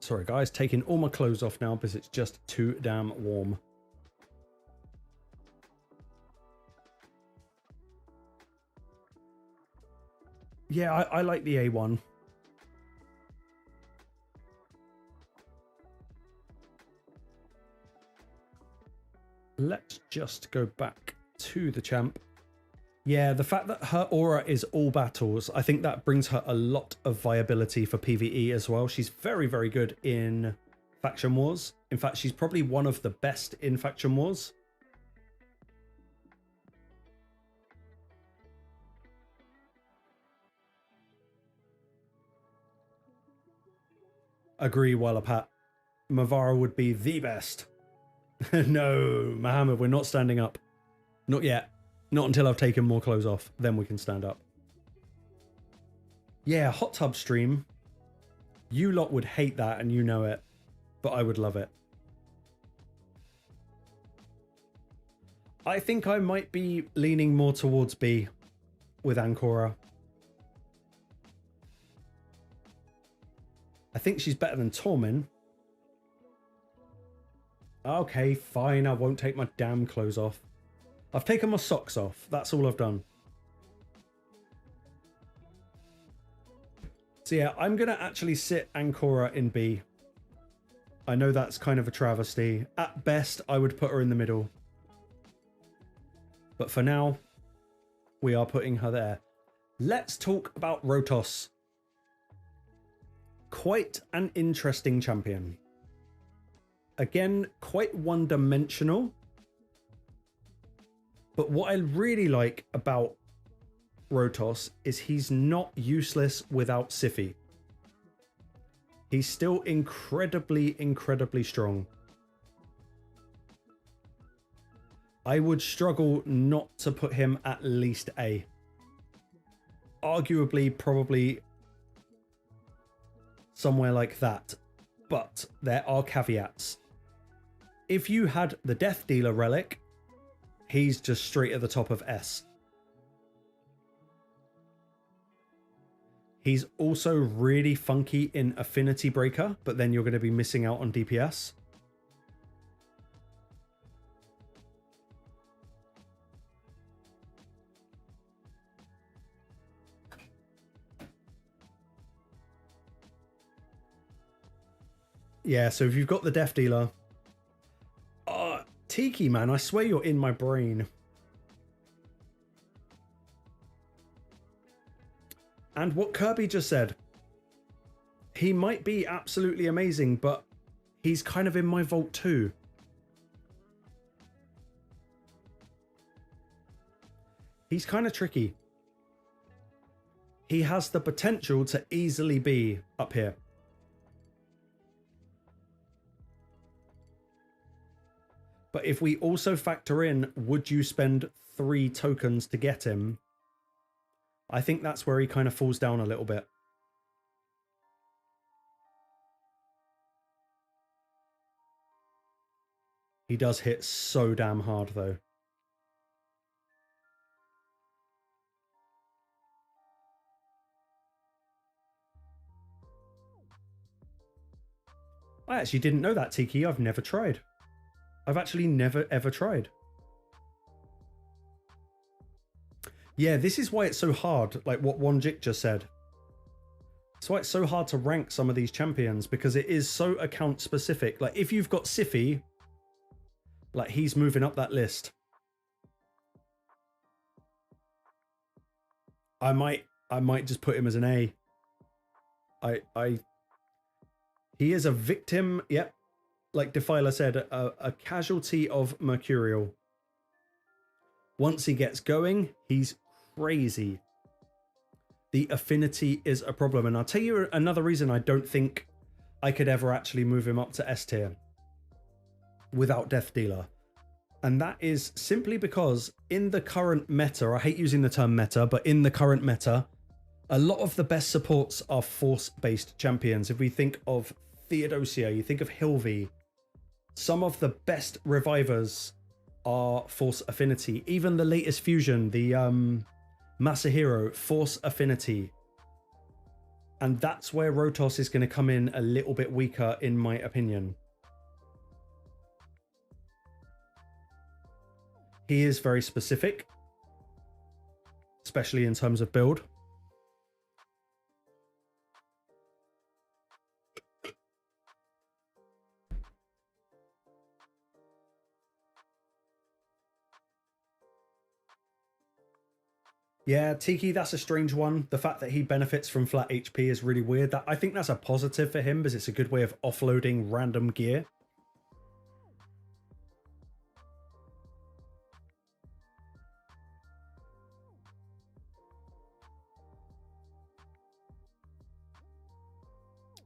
Sorry guys, taking all my clothes off now because it's just too damn warm. Yeah, I like the A1. Let's just go back to the champ. Yeah, the fact that her aura is all battles, I think that brings her a lot of viability for PvE as well. She's very, very good in faction wars. In fact, she's probably one of the best in faction wars. Agree, Wallapat. Mavara would be the best. No, Mohammed, we're not standing up. Not yet. Not until I've taken more clothes off. Then we can stand up. Yeah, hot tub stream. You lot would hate that and you know it. But I would love it. I think I might be leaning more towards B with Ancora. I think she's better than Tormin. Okay, fine. I won't take my damn clothes off. I've taken my socks off. That's all I've done. So yeah, I'm going to actually sit Ancora in B. I know that's kind of a travesty. At best, I would put her in the middle. But for now, we are putting her there. Let's talk about Rotos. Quite an interesting champion. Again, quite one-dimensional. But what I really like about Rotos is he's not useless without Siphi. He's still incredibly, incredibly strong. I would struggle not to put him at least A. Arguably, probably somewhere like that. But there are caveats. If you had the Death Dealer relic, he's just straight at the top of S. He's also really funky in Affinity Breaker, but then you're going to be missing out on DPS. Yeah, so if you've got the Death Dealer... Oh, Tiki, man, I swear you're in my brain. And what Kirby just said, he might be absolutely amazing, but he's kind of in my vault too. He's kind of tricky. He has the potential to easily be up here. But if we also factor in, would you spend 3 tokens to get him? I think that's where he kind of falls down a little bit. He does hit so damn hard, though. I actually didn't know that, Tiki. I've never tried. I've actually never, ever tried. Yeah, this is why it's so hard, like what Wonjik just said. That's why it's so hard to rank some of these champions, because it is so account specific. Like if you've got Sify, like he's moving up that list. I might just put him as an A. He is a victim, yep. Like Defiler said, a casualty of Mercurial. Once he gets going, he's crazy. The affinity is a problem. And I'll tell you another reason I don't think I could ever actually move him up to S tier without Death Dealer. And that is simply because in the current meta, I hate using the term meta, but in the current meta, a lot of the best supports are force-based champions. If we think of Theodosia, you think of Hilvi, some of the best revivers are force affinity. Even the latest fusion, the Masahiro, force affinity. And that's where Rotos is going to come in a little bit weaker, in my opinion. He is very specific, especially in terms of build. Yeah, Tiki, that's a strange one. The fact that he benefits from flat HP is really weird. I think that's a positive for him because it's a good way of offloading random gear.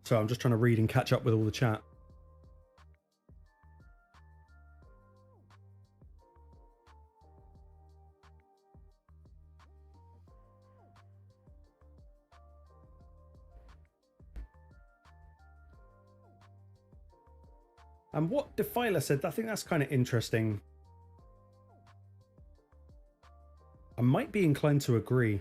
So I'm just trying to read and catch up with all the chat. And what Defiler said, I think that's kind of interesting. I might be inclined to agree.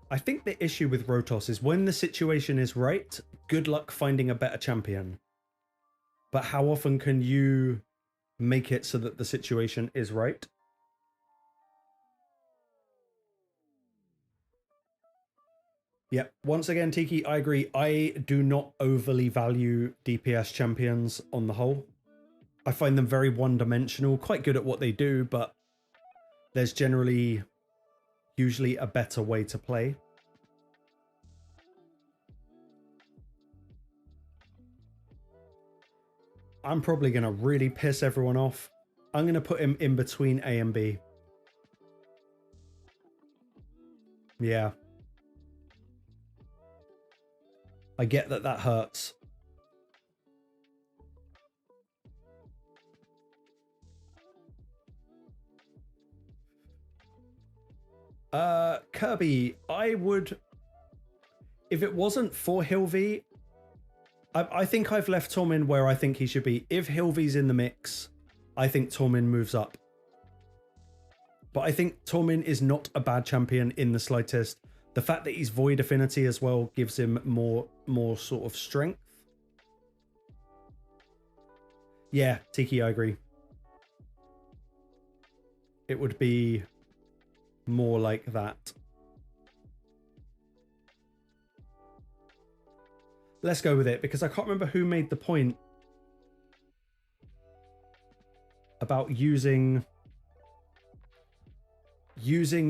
I think the issue with Rotos is when the situation is right, good luck finding a better champion. But how often can you make it so that the situation is right? Yeah, once again, Tiki, I agree. I do not overly value DPS champions on the whole. I find them very one-dimensional, quite good at what they do, but there's usually a better way to play. I'm probably going to really piss everyone off. I'm going to put him in between A and B. Yeah. I get that that hurts. Kirby, I would... If it wasn't for Hilvi, I think I've left Tormin where I think he should be. If Hilvi's in the mix, I think Tormin moves up. But I think Tormin is not a bad champion in the slightest. The fact that he's Void Affinity as well gives him more sort of strength. Yeah, Tiki, I agree. It would be more like that. Let's go with it, because I can't remember who made the point about using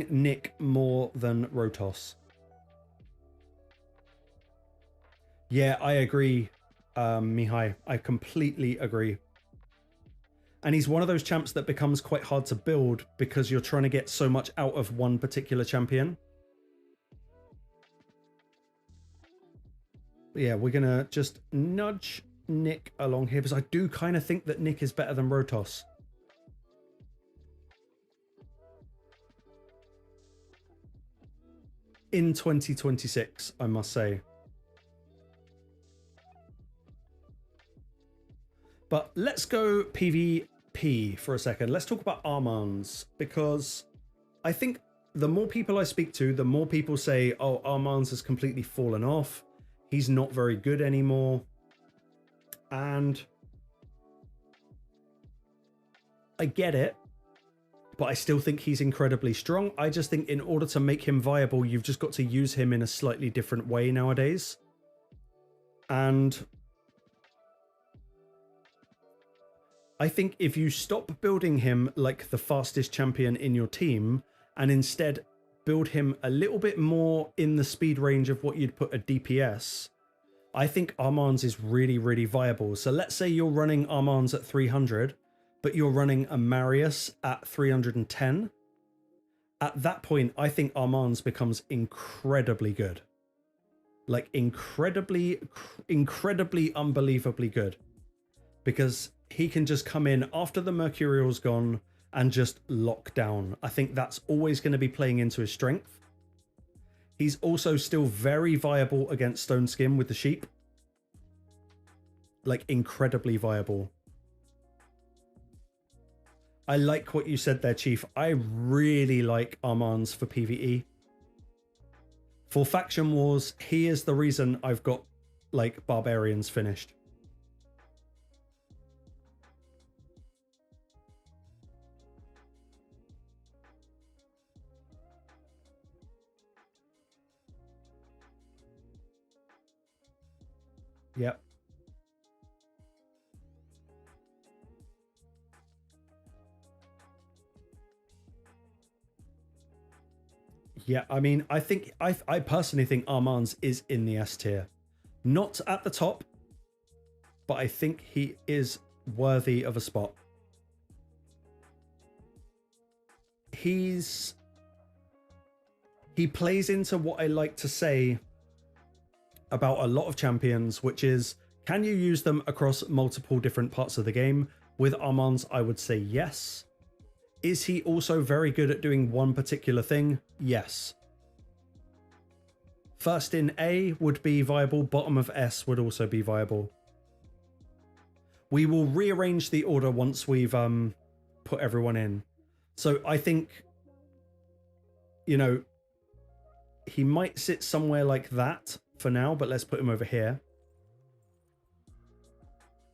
Nick more than Rotos. Yeah, I agree, Mihai. I completely agree. And he's one of those champs that becomes quite hard to build because you're trying to get so much out of one particular champion. Yeah, we're going to just nudge Nick along here because I do kind of think that Nick is better than Rotos. In 2026, I must say. But let's go PvP for a second. Let's talk about Armands, because I think the more people I speak to, the more people say, oh, Armands has completely fallen off. He's not very good anymore. And I get it, but I still think he's incredibly strong. I just think in order to make him viable, you've just got to use him in a slightly different way nowadays. And I think if you stop building him like the fastest champion in your team and instead build him a little bit more in the speed range of what you'd put a DPS, I think Armands is really, really viable. So let's say you're running Armands at 300, but you're running a Marius at 310. At that point, I think Armands becomes incredibly good. Like incredibly, unbelievably good. Because he can just come in after the Mercurial's gone and just lock down. I think that's always going to be playing into his strength. He's also still very viable against Stone Skin with the sheep. Like incredibly viable. I like what you said there, Chief. I really like Armands for PvE. For Faction Wars, he is the reason I've got like Barbarians finished. Yep. Yeah, I mean, I personally think Armands is in the S tier. Not at the top, but I think he is worthy of a spot. He plays into what I like to say about a lot of champions, which is, can you use them across multiple different parts of the game? With Armands, I would say yes. Is he also very good at doing one particular thing? Yes. First in A would be viable, bottom of S would also be viable. We will rearrange the order once we've put everyone in. So I think, you know, he might sit somewhere like that for now, but let's put him over here.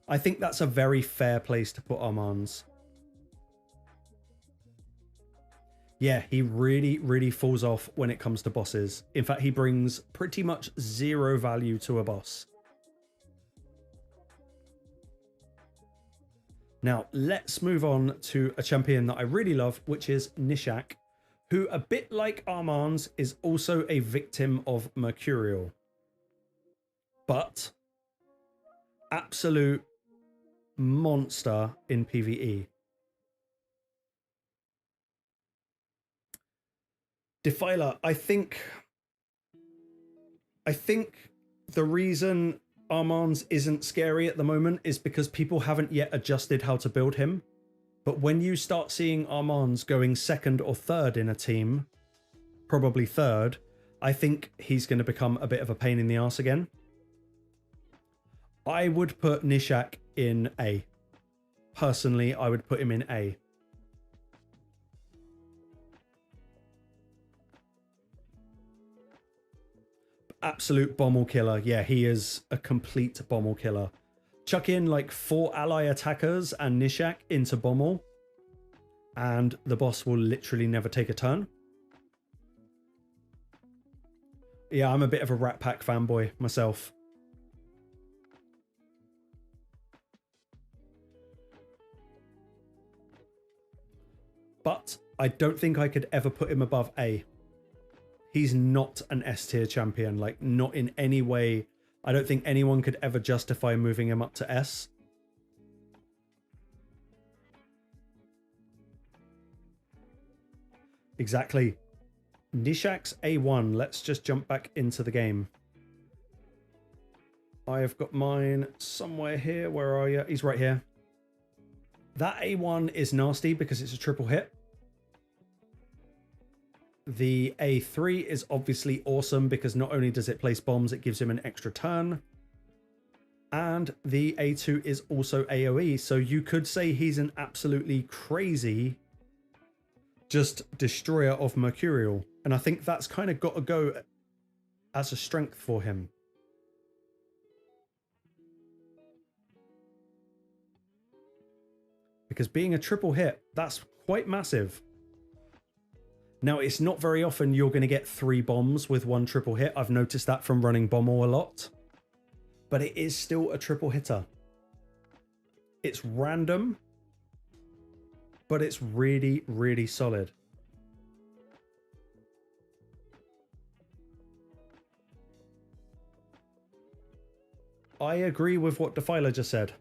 I think that's a very fair place to put Armands. Yeah, he really, really falls off when it comes to bosses. In fact, he brings pretty much zero value to a boss. Now, let's move on to a champion that I really love, which is Nishak, who, a bit like Armands, is also a victim of Mercurial. But absolute monster in PvE. Defiler, I think the reason Armands isn't scary at the moment is because people haven't yet adjusted how to build him. But when you start seeing Armands going second or third in a team, probably third, I think he's going to become a bit of a pain in the arse again. I would put Nishak in A. Personally, I would put him in A. Absolute bommel killer. Yeah, he is a complete bommel killer. Chuck in like 4 ally attackers and Nishak into bommel, and the boss will literally never take a turn. Yeah, I'm a bit of a Rat Pack fanboy myself. But I don't think I could ever put him above A. He's not an S tier champion, like not in any way. I don't think anyone could ever justify moving him up to S. Exactly. Nishak's A1. Let's just jump back into the game. I've got mine somewhere here. Where are you? He's right here. That A1 is nasty because it's a triple hit. The A3 is obviously awesome because not only does it place bombs, it gives him an extra turn. And the A2 is also AoE, so you could say he's an absolutely crazy just destroyer of Mercurial. And I think that's kind of got to go as a strength for him. Because being a triple hit, that's quite massive. Now, it's not very often you're going to get 3 bombs with 1 triple hit. I've noticed that from running Bommel a lot. But it is still a triple hitter. It's random, but it's really, really solid. I agree with what Defiler just said.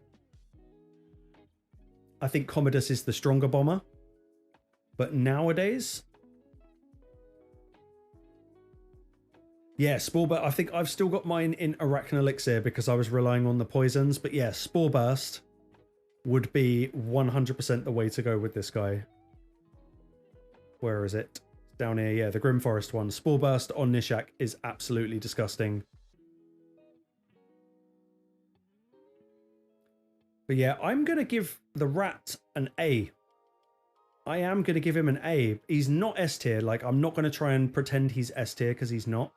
I think Commodus is the stronger bomber. But nowadays... yeah, Spore Burst. I think I've still got mine in Arachne Elixir because I was relying on the poisons. But yeah, Spore Burst would be 100% the way to go with this guy. Where is it? Down here, yeah, the Grim Forest one. Spore Burst on Nishak is absolutely disgusting. But yeah, I'm going to give the rat an A. I am going to give him an A. He's not S tier. Like, I'm not going to try and pretend he's S tier because he's not.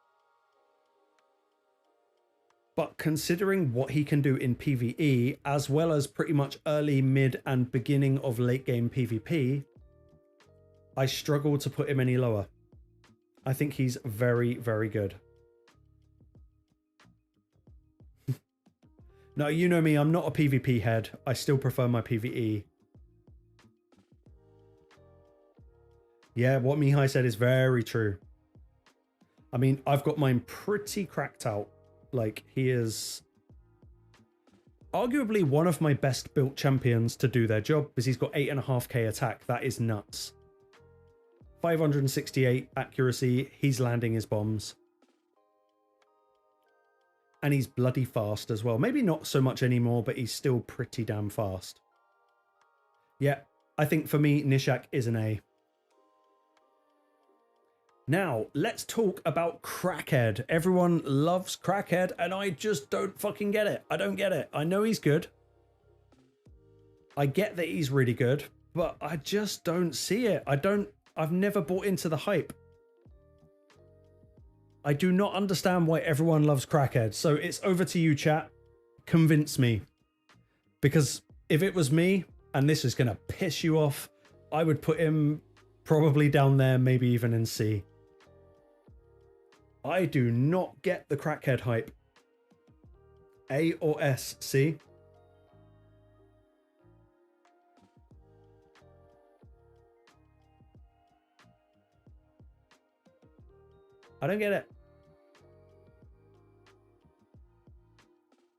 But considering what he can do in PvE, as well as pretty much early, mid, and beginning of late game PvP, I struggle to put him any lower. I think he's very, very good. No, you know me, I'm not a PvP head. I still prefer my PvE. Yeah, what Mihai said is very true. I mean, I've got mine pretty cracked out. Like, he is arguably one of my best built champions to do their job because he's got 8.5k attack. That is nuts. 568 accuracy. He's landing his bombs. And he's bloody fast as well. Maybe not so much anymore, but he's still pretty damn fast. Yeah, I think for me, Nishak is an A. Now, let's talk about Crackhead. Everyone loves Crackhead, and I just don't fucking get it. I don't get it. I know he's good. I get that he's really good, but I just don't see it. I've never bought into the hype. I do not understand why everyone loves Crackhead. So it's over to you, chat. Convince me. Because if it was me, and this is going to piss you off, I would put him probably down there, maybe even in C. I do not get the Crackhead hype. A or S, C? I don't get it.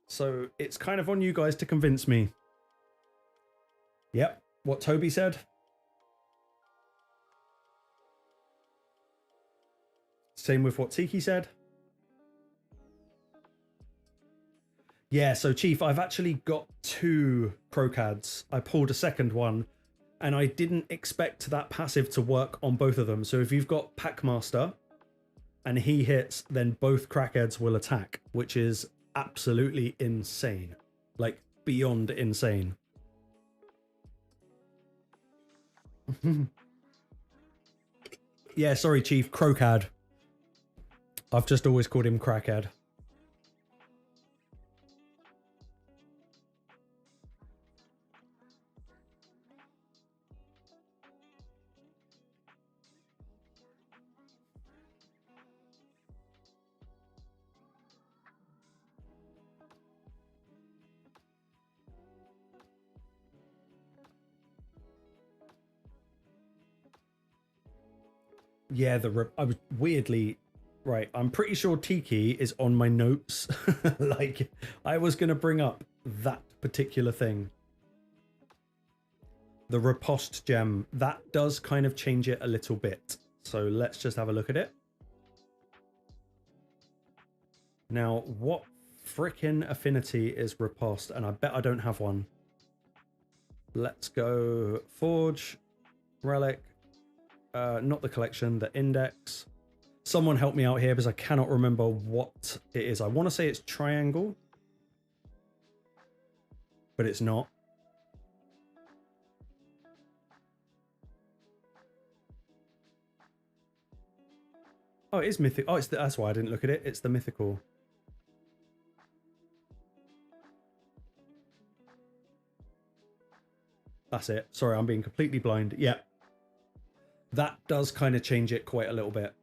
So it's kind of on you guys to convince me. Yep, what Toby said. Same with what Tiki said. Yeah, so Chief, I've actually got 2 Crocads. I pulled a second one, and I didn't expect that passive to work on both of them. So if you've got Packmaster and he hits, then both Crackheads will attack, which is absolutely insane. Like, beyond insane. Yeah, sorry, Chief. Crocad. I've just always called him Crackhead. Yeah, I was weirdly... Right, I'm pretty sure Tiki is on my notes. Like, I was going to bring up that particular thing. The riposte gem, that does kind of change it a little bit. So let's just have a look at it. Now, what frickin' affinity is riposte? And I bet I don't have one. Let's go Forge, Relic, not the collection, the index. Someone help me out here because I cannot remember what it is. I want to say it's triangle. but it's not. Oh, it is mythic. Oh, that's why I didn't look at it. It's the mythical. That's it. Sorry, I'm being completely blind. Yeah. That does kind of change it quite a little bit.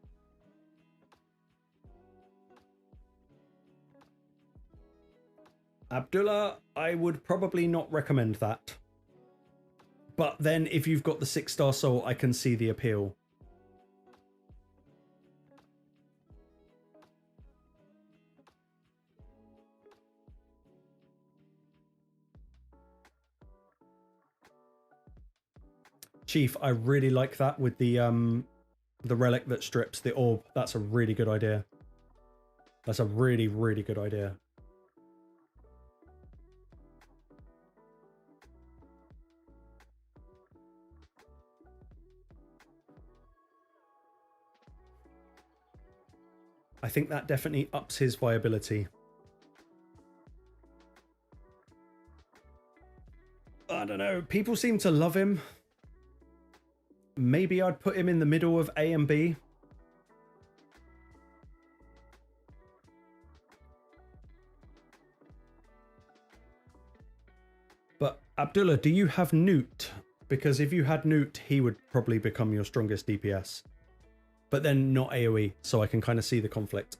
Abdullah, I would probably not recommend that. But then if you've got the 6-star soul, I can see the appeal. Chief, I really like that with the relic that strips the orb. That's a really good idea. That's a really, really good idea. I think that definitely ups his viability. I don't know. People seem to love him. Maybe I'd put him in the middle of A and B. But Abdullah, do you have Newt? Because if you had Newt, he would probably become your strongest DPS. But then not AoE, so I can kind of see the conflict.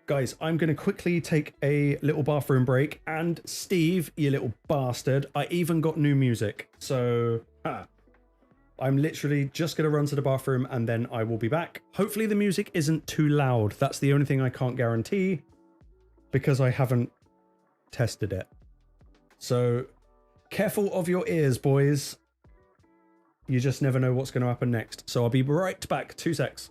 Guys, I'm going to quickly take a little bathroom break. And Steve, you little bastard, I even got new music. So, I'm literally just going to run to the bathroom and then I will be back. Hopefully the music isn't too loud. That's the only thing I can't guarantee because I haven't tested it. So, careful of your ears, boys. You just never know what's going to happen next. So I'll be right back. 2 secs.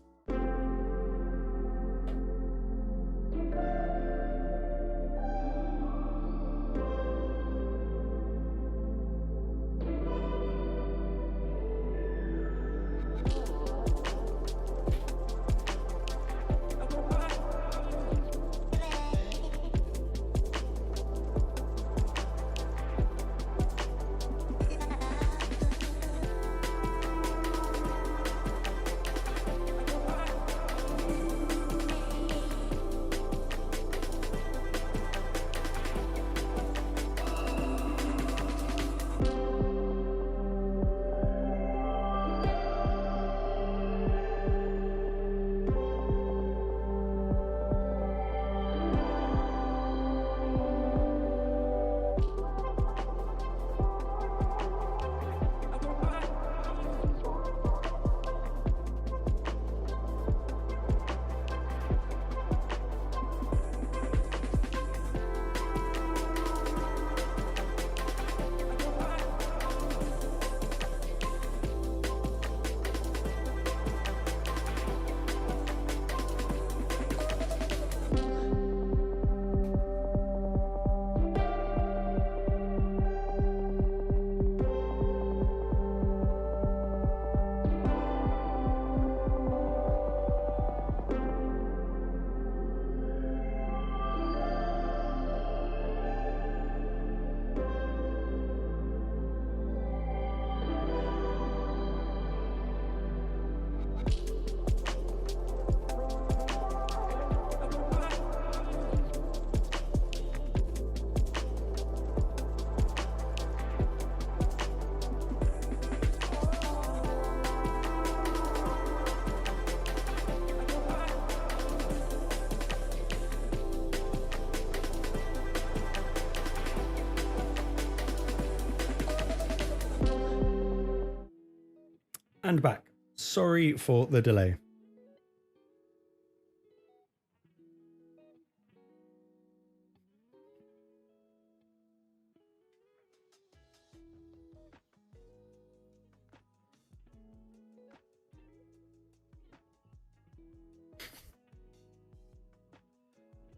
And back. Sorry for the delay.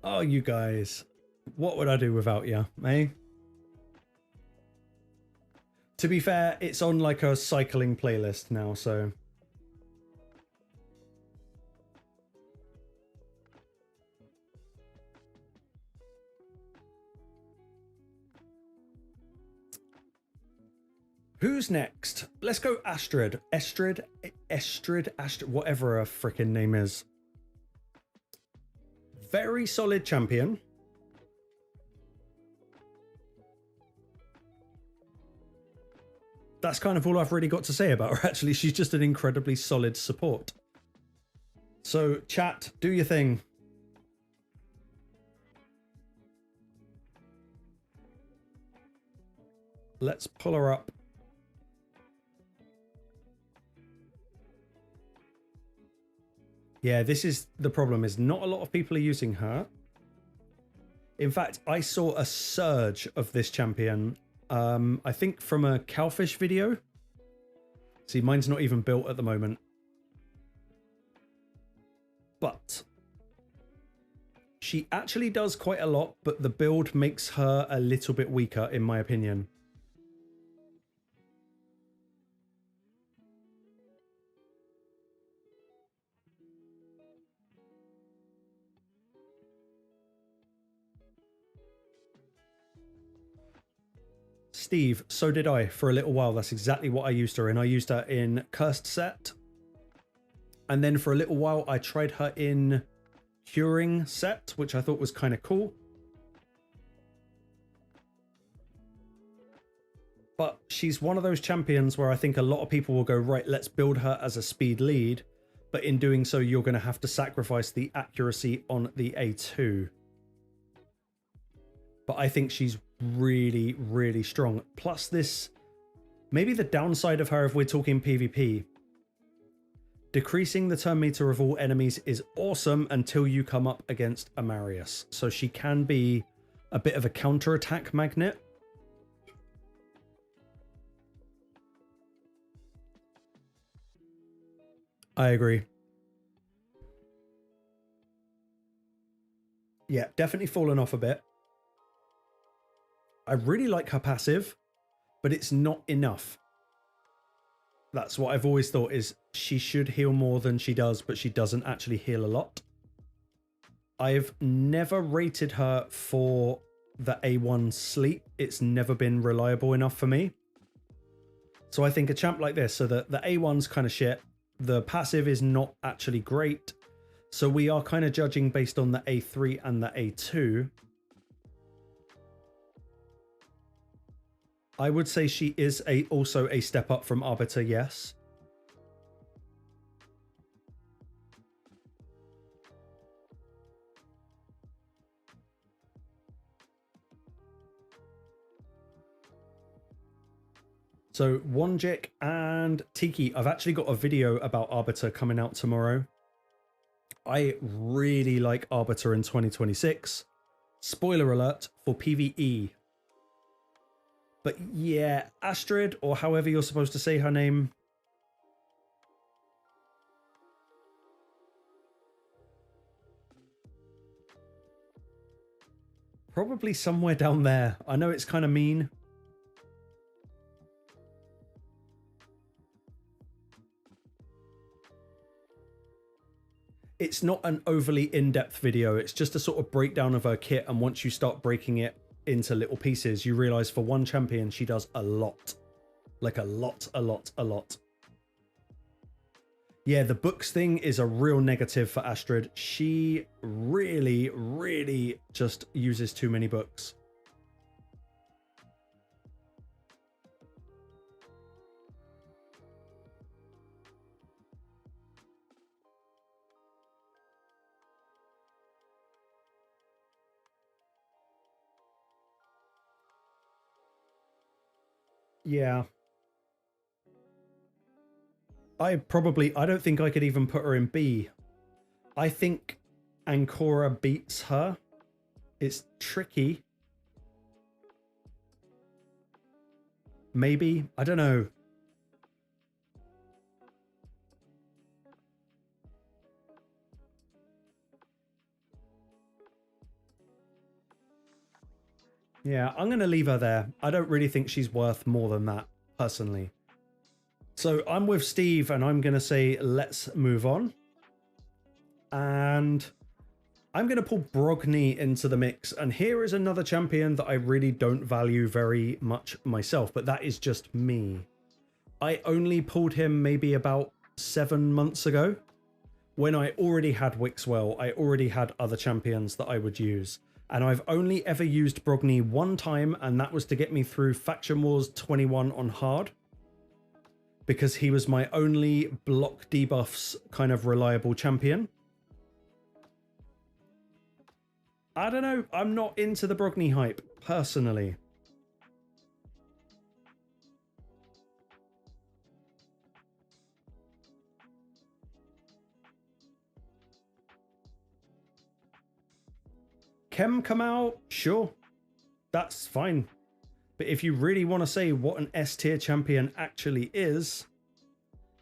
Oh, you guys. What would I do without you, eh? To be fair, it's on like a cycling playlist now, so... Who's next? Let's go Astrid. Astrid, whatever her freaking name is. Very solid champion. That's kind of all I've really got to say about her, actually. She's just an incredibly solid support. So, chat, do your thing. Let's pull her up. Yeah, this is the problem, is not a lot of people are using her. In fact, I saw a surge of this champion, I think from a Cowfish video. See, mine's not even built at the moment. But she actually does quite a lot, but the build makes her a little bit weaker, in my opinion. Steve, so did I for a little while. That's exactly what I used her in. I used her in Cursed Set. And then for a little while, I tried her in Curing Set, which I thought was kind of cool. But she's one of those champions where I think a lot of people will go, right, let's build her as a speed lead. But in doing so, you're going to have to sacrifice the accuracy on the A2. But I think she's really, really strong. Plus this, maybe the downside of her, if we're talking PvP, decreasing the turn meter of all enemies is awesome until you come up against a Marius. So she can be a bit of a counter-attack magnet. I agree. Yeah, definitely fallen off a bit. I really like her passive, but it's not enough. That's what I've always thought, is she should heal more than she does, but she doesn't actually heal a lot. I've never rated her for the A1 sleep. It's never been reliable enough for me. So I think a champ like this, so the A1's kind of shit. The passive is not actually great. So we are kind of judging based on the A3 and the A2. I would say she is also a step up from Arbiter, yes. So Wonjik and Tiki, I've actually got a video about Arbiter coming out tomorrow. I really like Arbiter in 2026. Spoiler alert for PvE. But yeah, Astrid, or however you're supposed to say her name. Probably somewhere down there. I know it's kind of mean. It's not an overly in-depth video. It's just a sort of breakdown of her kit. And once you start breaking it into little pieces, you realize for one champion, she does a lot. Like a lot. Yeah, the books thing is a real negative for Astrid. She really, really just uses too many books. Yeah. I don't think I could even put her in B. I think Ancora beats her. It's tricky. Maybe. I don't know. Yeah, I'm going to leave her there. I don't really think she's worth more than that, personally. So I'm with Steve, and I'm going to say let's move on. And I'm going to pull Brogni into the mix, and here is another champion that I really don't value very much myself, but that is just me. I only pulled him maybe about 7 months ago, when I already had Wixwell. I already had other champions that I would use, and I've only ever used Brogni one time, and that was to get me through Faction Wars 21 on hard, because he was my only block debuffs kind of reliable champion. I don't know, I'm not into the Brogni hype, personally. Chem come out? Sure, that's fine. But if you really want to say what an S tier champion actually is,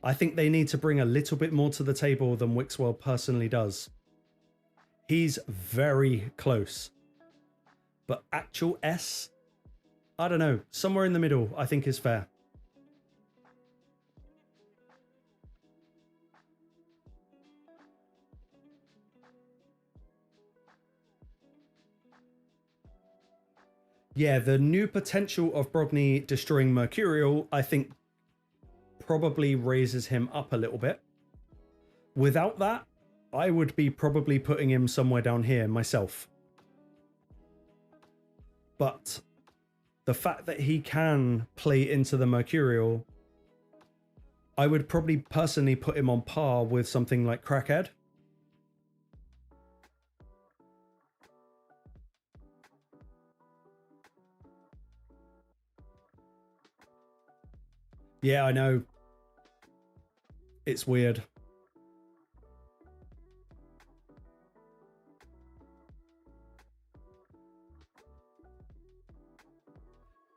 I think they need to bring a little bit more to the table than Wixwell personally does. He's very close. But actual S? I don't know. Somewhere in the middle, I think is fair. Yeah, the new potential of Brogni destroying Mercurial, I think, probably raises him up a little bit. Without that, I would be probably putting him somewhere down here myself. But the fact that he can play into the Mercurial, I would probably personally put him on par with something like Crackhead. Yeah, I know. It's weird.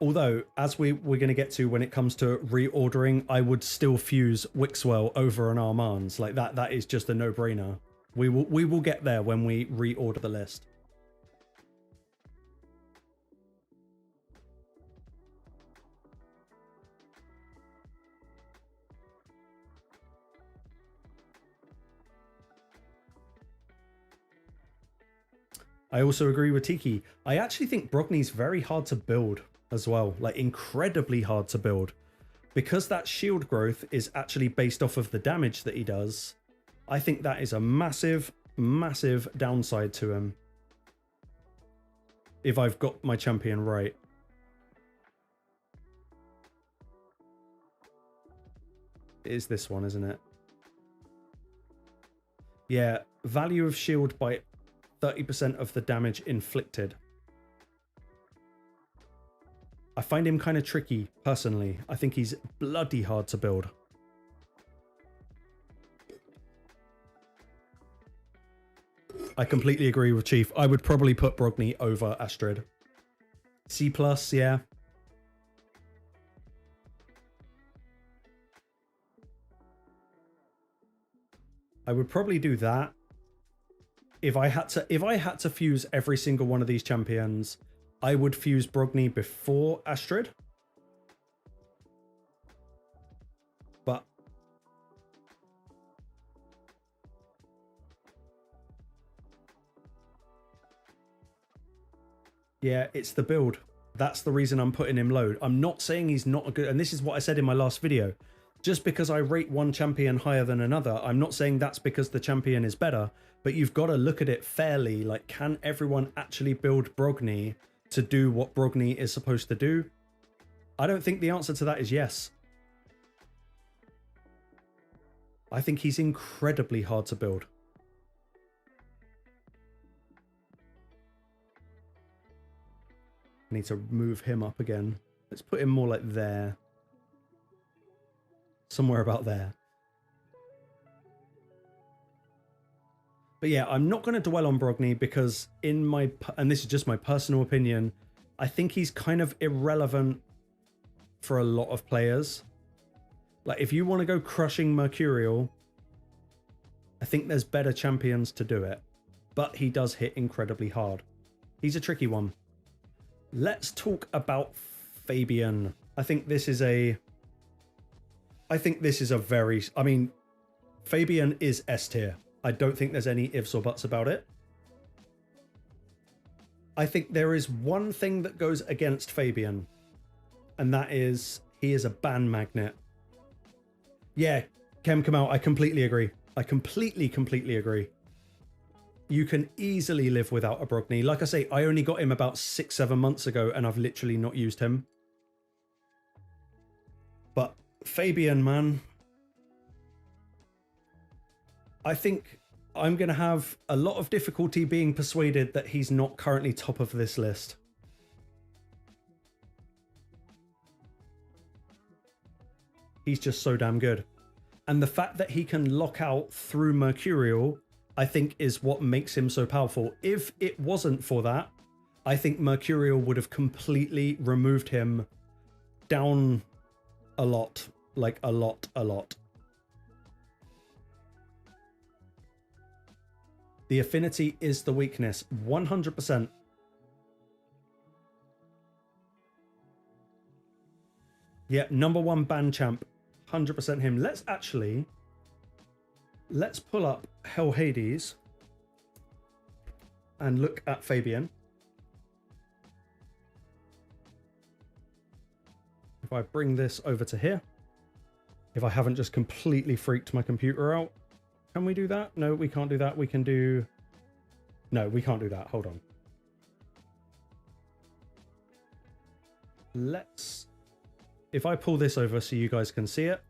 Although, as we're going to get to when it comes to reordering, I would still fuse Wixwell over an Armand's. Like that is just a no-brainer. We will get there when we reorder the list. I also agree with Tiki. I actually think Brogni's very hard to build as well, like incredibly hard to build. Because that shield growth is actually based off of the damage that he does, I think that is a massive, massive downside to him. If I've got my champion right. It is this one, isn't it? Yeah, value of shield by 30% of the damage inflicted. I find him kind of tricky, personally. I think he's bloody hard to build. I completely agree with Chief. I would probably put Brogni over Astrid. C+, yeah. I would probably do that. If I had to fuse every single one of these champions, I would fuse Brogni before Astrid. But yeah, it's the build. That's the reason I'm putting him low. I'm not saying he's not a good, and this is what I said in my last video. Just because I rate one champion higher than another, I'm not saying that's because the champion is better, but you've got to look at it fairly. Like, can everyone actually build Brogni to do what Brogni is supposed to do? I don't think the answer to that is yes. I think he's incredibly hard to build. I need to move him up again. Let's put him more like there. Somewhere about there. But yeah, I'm not going to dwell on Brogni because in my, and this is just my personal opinion, I think he's kind of irrelevant for a lot of players. Like, if you want to go crushing Mercurial, I think there's better champions to do it. But he does hit incredibly hard. He's a tricky one. Let's talk about Fabian. I think this is a very, I mean, Fabian is S tier. I don't think there's any ifs or buts about it. I think there is one thing that goes against Fabian, and that is he is a ban magnet. Yeah, Kem come out. I completely agree. I completely agree. You can easily live without a Brogni. Like I say, I only got him about 6-7 months ago, and I've literally not used him. But Fabian, man, I think I'm going to have a lot of difficulty being persuaded that he's not currently top of this list. He's just so damn good. And the fact that he can lock out through Mercurial, I think, is what makes him so powerful. If it wasn't for that, I think Mercurial would have completely removed him down a lot. Like a lot. The affinity is the weakness. 100%. Yeah, #1 ban champ. 100% him. Let's pull up Hell Hades and look at Fabian. If I bring this over to here, if I haven't just completely freaked my computer out, can we do that? No, we can't do that. We can do... No, we can't do that. Hold on. Let's... If I pull this over so you guys can see it.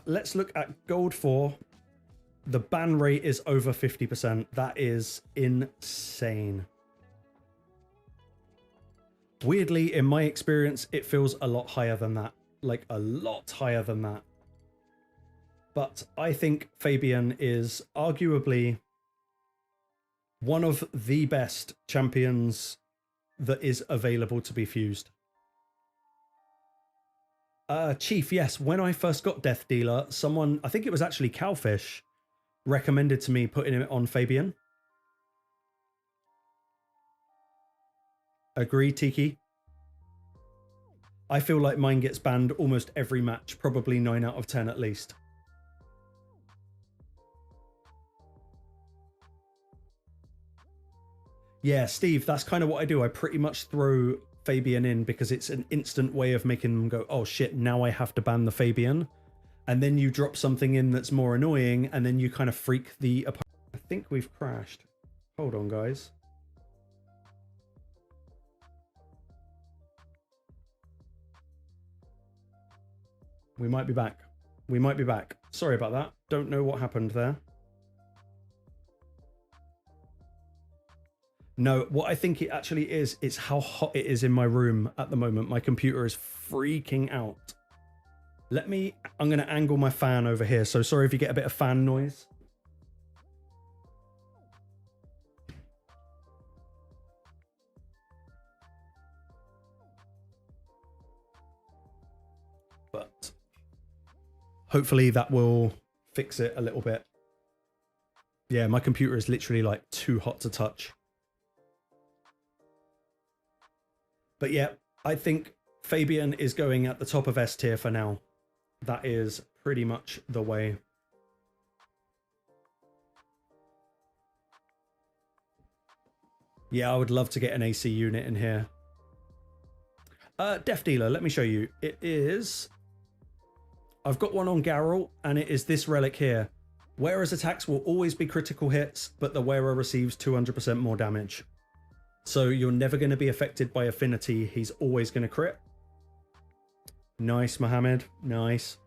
Let's look at Gold 4. The ban rate is over 50%. That is insane. Weirdly, in my experience, it feels a lot higher than that. Like, a lot higher than that. But I think Fabian is arguably one of the best champions that is available to be fused. Chief, yes, when I first got Death Dealer, someone, I think it was actually Cowfish, recommended to me putting it on Fabian. Agree, Tiki? I feel like mine gets banned almost every match, probably 9 out of 10 at least. Yeah, Steve, that's kind of what I do. I pretty much throw Fabian in because it's an instant way of making them go, oh shit, now I have to ban the Fabian. And then you drop something in that's more annoying, and then you kind of freak the opponent. I think we've crashed. Hold on, guys. We might be back. We might be back. Sorry about that. Don't know what happened there. No, what I think it actually is, it's how hot it is in my room at the moment. My computer is freaking out. I'm going to angle my fan over here. So sorry if you get a bit of fan noise. But hopefully that will fix it a little bit. Yeah, my computer is literally like too hot to touch. But yeah, I think Fabian is going at the top of S tier for now. That is pretty much the way. Yeah, I would love to get an AC unit in here. Death Dealer, let me show you. It is... I've got one on Garrel, and it is this relic here. Wearer's attacks will always be critical hits, but the wearer receives 200% more damage. So you're never going to be affected by affinity. He's always going to crit. Nice, Mohammed. Nice.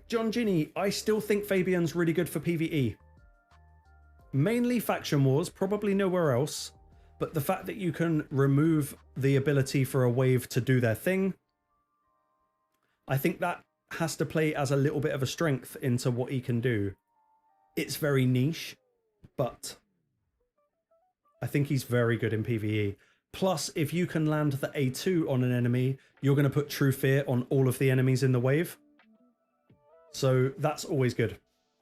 John Ginny, I still think Fabian's really good for PvE. Mainly faction wars, probably nowhere else. But the fact that you can remove the ability for a wave to do their thing, I think that has to play as a little bit of a strength into what he can do. It's very niche, but I think he's very good in PvE. Plus, if you can land the A2 on an enemy, you're going to put True Fear on all of the enemies in the wave. So that's always good.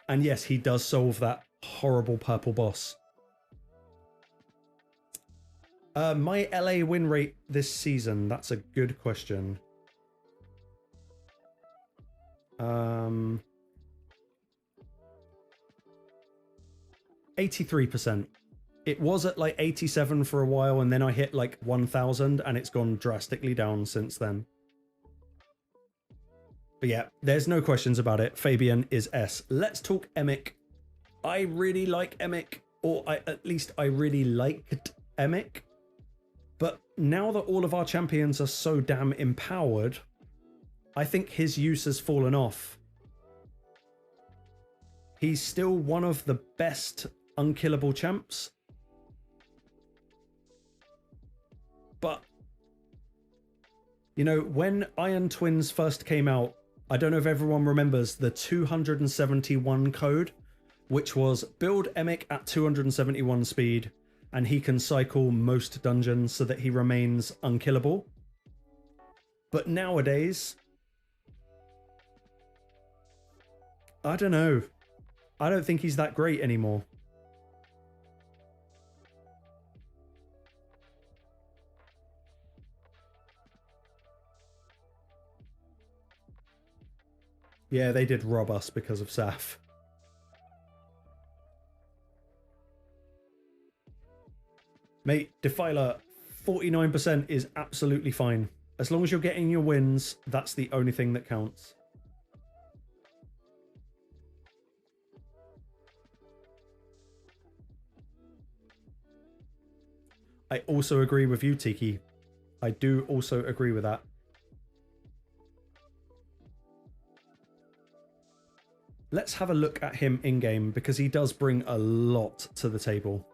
And yes, he does solve that horrible purple boss. My LA win rate this season, that's a good question. 83%. It was at like 87 for a while, and then I hit like 1000, and it's gone drastically down since then. But yeah, there's no questions about it. Fabian is S. Let's talk Emic. I really like Emic, or at least I really liked Emic. But now that all of our champions are so damn empowered, I think his use has fallen off. He's still one of the best unkillable champs. But, you know, when Iron Twins first came out, I don't know if everyone remembers the 271 code, which was build Emic at 271 speed, and he can cycle most dungeons so that he remains unkillable. But nowadays, I don't know. I don't think he's that great anymore. Yeah, they did rob us because of Saf. Mate, Defiler, 49% is absolutely fine. As long as you're getting your wins, that's the only thing that counts. I also agree with you, Tiki. I do also agree with that. Let's have a look at him in-game, because he does bring a lot to the table.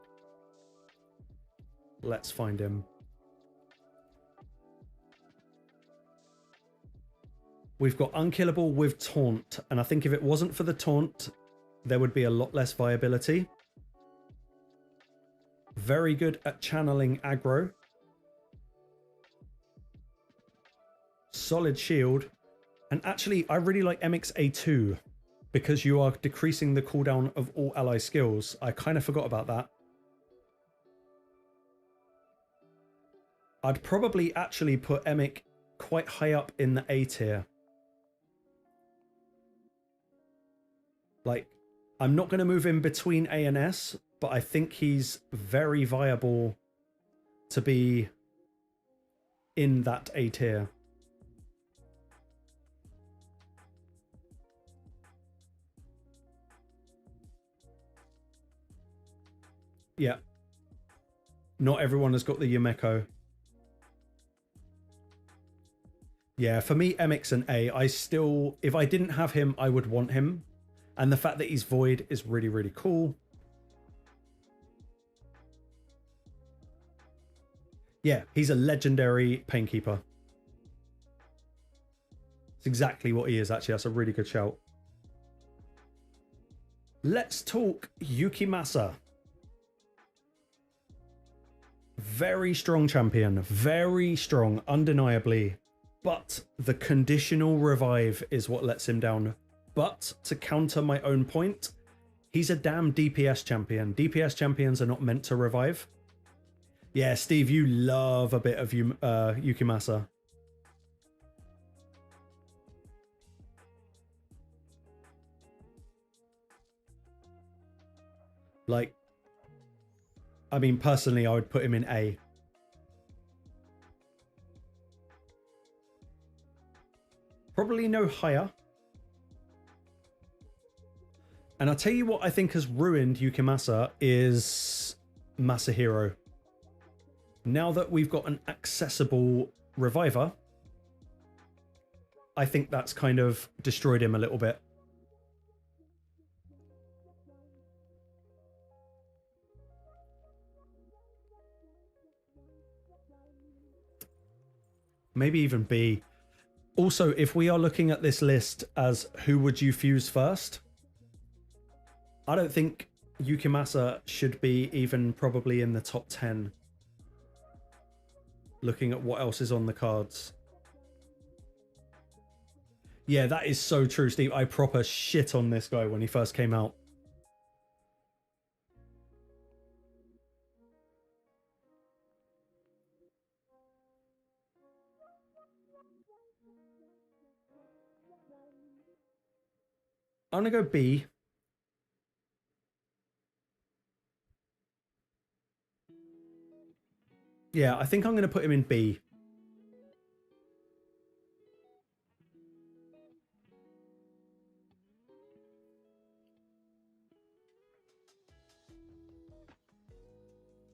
Let's find him. We've got Unkillable with Taunt, and I think if it wasn't for the Taunt, there would be a lot less viability. Very good at channeling aggro. Solid shield. And actually, I really like Emic's A2, because you are decreasing the cooldown of all ally skills. I kind of forgot about that. I'd probably actually put Emic quite high up in the A tier. Like, I'm not going to move him between A and S, but I think he's very viable to be in that A tier. Yeah. Not everyone has got the Yumeko. Yeah, for me, Emic's an A. I still, if I didn't have him, I would want him. And the fact that he's Void is really, really cool. Yeah, he's a legendary Painkeeper. It's exactly what he is, actually. That's a really good shout. Let's talk Yukimasa. Very strong champion. Very strong, undeniably. But the conditional revive is what lets him down. But to counter my own point, he's a damn DPS champion. DPS champions are not meant to revive. Yeah, Steve, you love a bit of Yukimasa. Like, I mean, personally, I would put him in A. Probably no higher. And I'll tell you what I think has ruined Yukimasa is Masahiro. Now that we've got an accessible reviver, I think that's kind of destroyed him a little bit. Maybe even B. Also, if we are looking at this list as who would you fuse first, I don't think Yukimasa should be even probably in the top 10. Looking at what else is on the cards. Yeah, that is so true, Steve. I proper shit on this guy when he first came out. I'm going to go B. Yeah, I think I'm going to put him in B.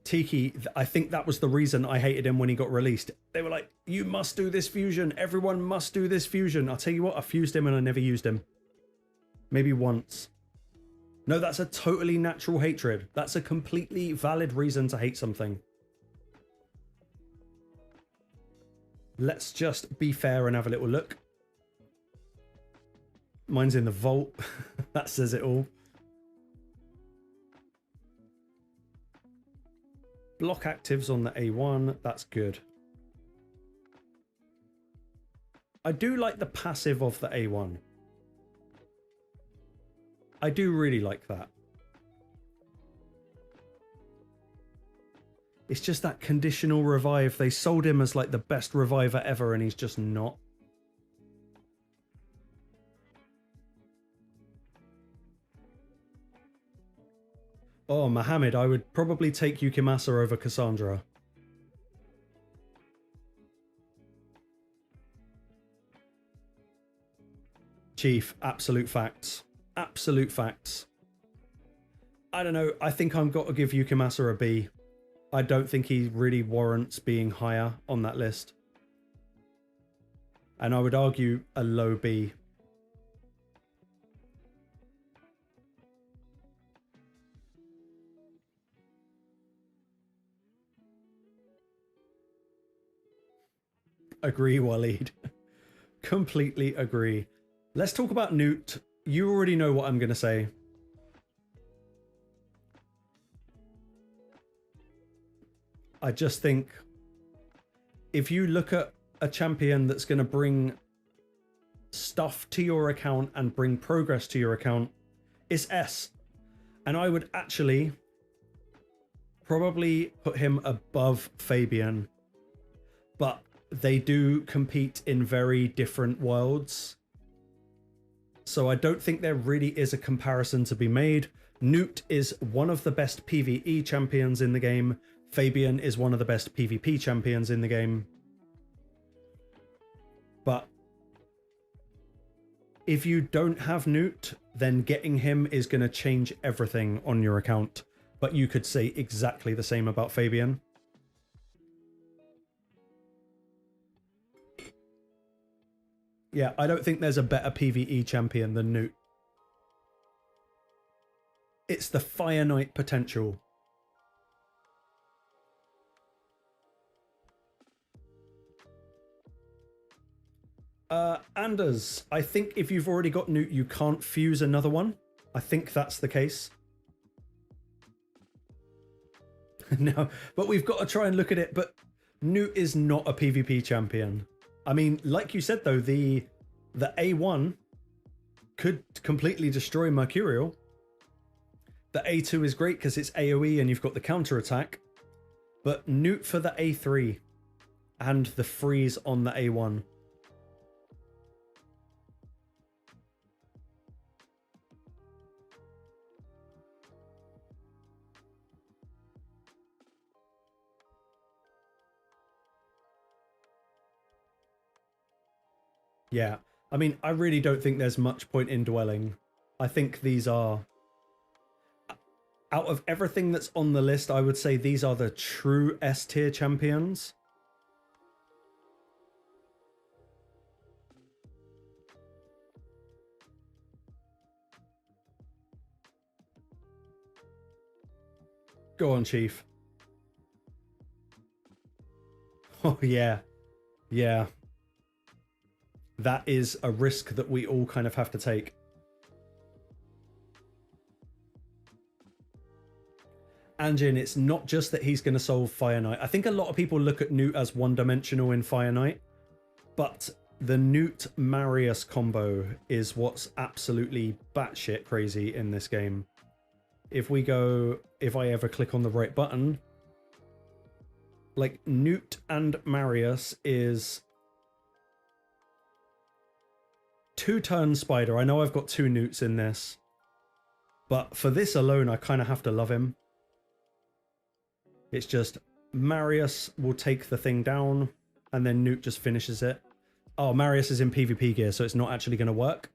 Tiki, I think that was the reason I hated him when he got released. They were like, you must do this fusion. Everyone must do this fusion. I'll tell you what, I fused him and I never used him. Maybe once. No, that's a totally natural hatred. That's a completely valid reason to hate something. Let's just be fair and have a little look. Mine's in the vault. That says it all. Block actives on the A1. That's good. I do like the passive of the A1. I do really like that. It's just that conditional revive. They sold him as like the best reviver ever and he's just not. Oh, Mohammed, I would probably take Yukimasa over Cassandra. Chief, absolute facts. Absolute facts. I don't know. I think I've got to give Yukimasa a B. I don't think he really warrants being higher on that list. And I would argue a low B. Agree, Waleed. Completely agree. Let's talk about Newt. You already know what I'm going to say. I just think if you look at a champion that's going to bring stuff to your account and bring progress to your account, it's S. And I would actually probably put him above Fabian. But they do compete in very different worlds. So I don't think there really is a comparison to be made. Newt is one of the best PvE champions in the game. Fabian is one of the best PvP champions in the game. But if you don't have Newt, then getting him is going to change everything on your account. But you could say exactly the same about Fabian. Yeah, I don't think there's a better PvE champion than Newt. It's the Fire Knight potential. Anders, I think if you've already got Newt, you can't fuse another one. I think that's the case. No, but we've got to try and look at it. But Newt is not a PvP champion. I mean, like you said, though, the A1 could completely destroy Mercurial. The A2 is great because it's AoE and you've got the counter attack. But Newt for the A3 and the freeze on the A1. Yeah, I mean, I really don't think there's much point in dwelling. I think these are... Out of everything that's on the list, I would say these are the true S-tier champions. Go on, Chief. Oh, yeah. Yeah. That is a risk that we all kind of have to take. Anjin, it's not just that he's going to solve Fire Knight. I think a lot of people look at Newt as one-dimensional in Fire Knight, but the Newt-Marius combo is what's absolutely batshit crazy in this game. If I ever click on the right button, like Newt and Marius is 2-turn spider. I know I've got 2 newts in this, but for this alone, I kind of have to love him. It's just Marius will take the thing down, and then Newt just finishes it. Oh, Marius is in PvP gear, so it's not actually going to work.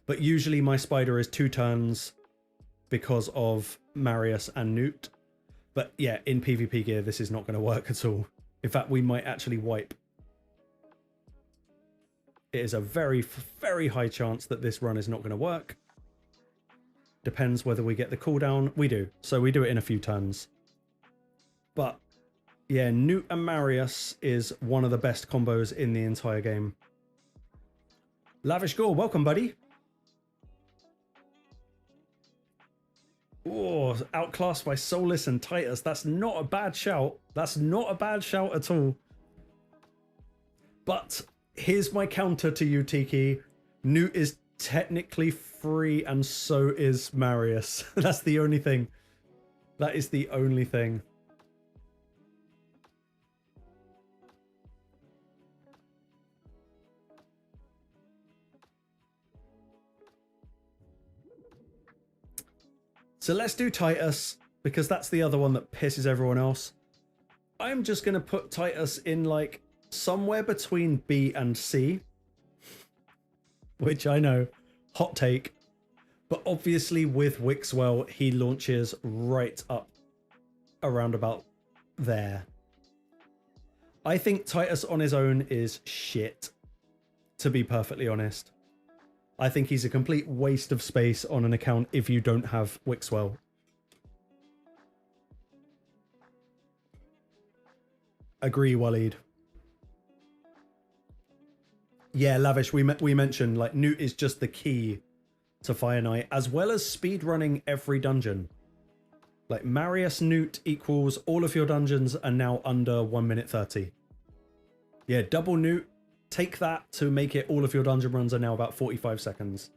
But usually my spider is 2 turns because of Marius and Newt. But yeah, in PvP gear, this is not going to work at all. In fact, we might actually wipe. It is a very, very high chance that this run is not going to work. Depends whether we get the cooldown. We do. So we do it in a few turns. But yeah, Newt and Marius is one of the best combos in the entire game. Lavish Gore, welcome, buddy. Oh, outclassed by Solus and Titus. That's not a bad shout. That's not a bad shout at all. But here's my counter to you, Tiki. Newt is technically free, and so is Marius. That's the only thing. That is the only thing. So let's do Titus, because that's the other one that pisses everyone else. I'm just going to put Titus in like somewhere between B and C. Which I know, hot take. But obviously with Wixwell, he launches right up around about there. I think Titus on his own is shit, to be perfectly honest. I think he's a complete waste of space on an account if you don't have Wixwell. Agree, Waleed. Yeah, Lavish, we mentioned like Newt is just the key to Fire Knight, as well as speedrunning every dungeon. Like Marius Newt equals all of your dungeons are now under 1 minute 30. Yeah, double Newt. Take that to make it all of your dungeon runs are now about 45 seconds.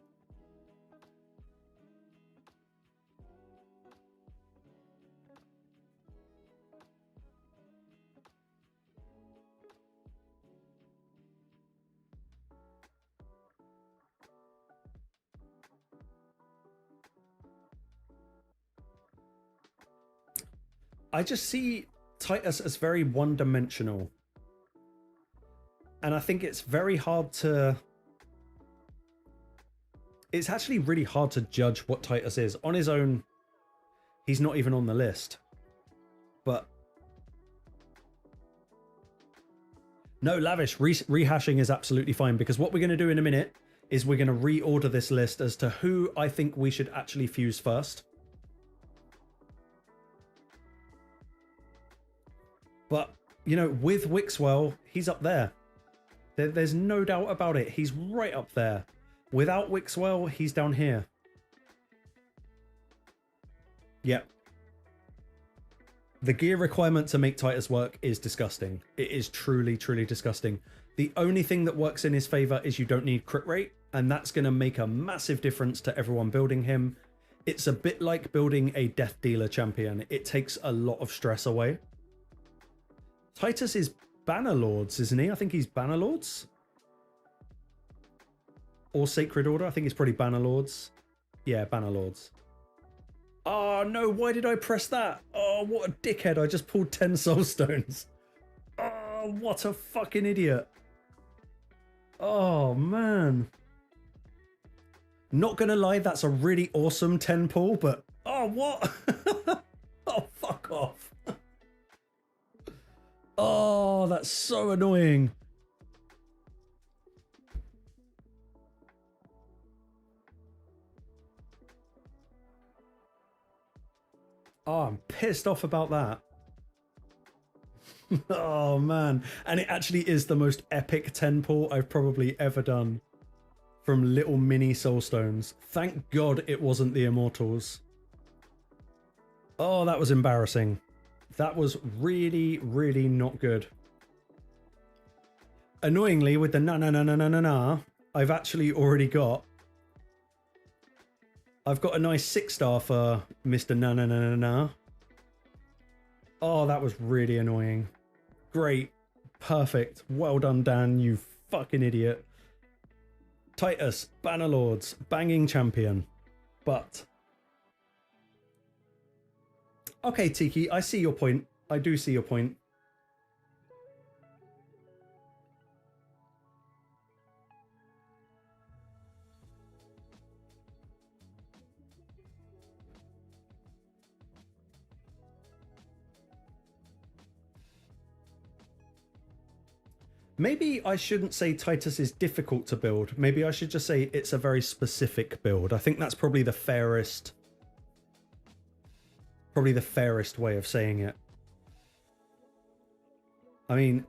I just see Titus as very one-dimensional. And I think it's very hard to... It's actually really hard to judge what Titus is. On his own, he's not even on the list. But... No, Lavish, rehashing is absolutely fine, because what we're going to do in a minute is we're going to reorder this list as to who I think we should actually fuse first. But, you know, with Wixwell, he's up there. There's no doubt about it. He's right up there. Without Wixwell, he's down here. Yep. The gear requirement to make Titus work is disgusting. It is truly, truly disgusting. The only thing that works in his favor is you don't need crit rate, and that's going to make a massive difference to everyone building him. It's a bit like building a Death Dealer champion. It takes a lot of stress away. Titus is Bannerlords, isn't he? I think he's Bannerlords. Or Sacred Order. I think he's probably Bannerlords. Yeah, Bannerlords. Oh, no. Why did I press that? Oh, what a dickhead. I just pulled 10 soul stones. Oh, what a fucking idiot. Oh, man. Not gonna lie, that's a really awesome 10 pull, but... Oh, what? Oh, fuck off. Oh, that's so annoying. Oh, I'm pissed off about that. Oh, man. And it actually is the most epic 10 pull I've probably ever done from little mini soulstones. Thank God it wasn't the Immortals. Oh, that was embarrassing. That was really, really not good. Annoyingly, with the na, I've actually already got... I've got a nice 6-star for Mr. Na. Oh, that was really annoying. Great. Perfect. Well done, Dan, you fucking idiot. Titus, Bannerlords, banging champion. But... okay, Tiki, I see your point. I do see your point. Maybe I shouldn't say Titus is difficult to build. Maybe I should just say it's a very specific build. I think that's probably the fairest way of saying it. I mean,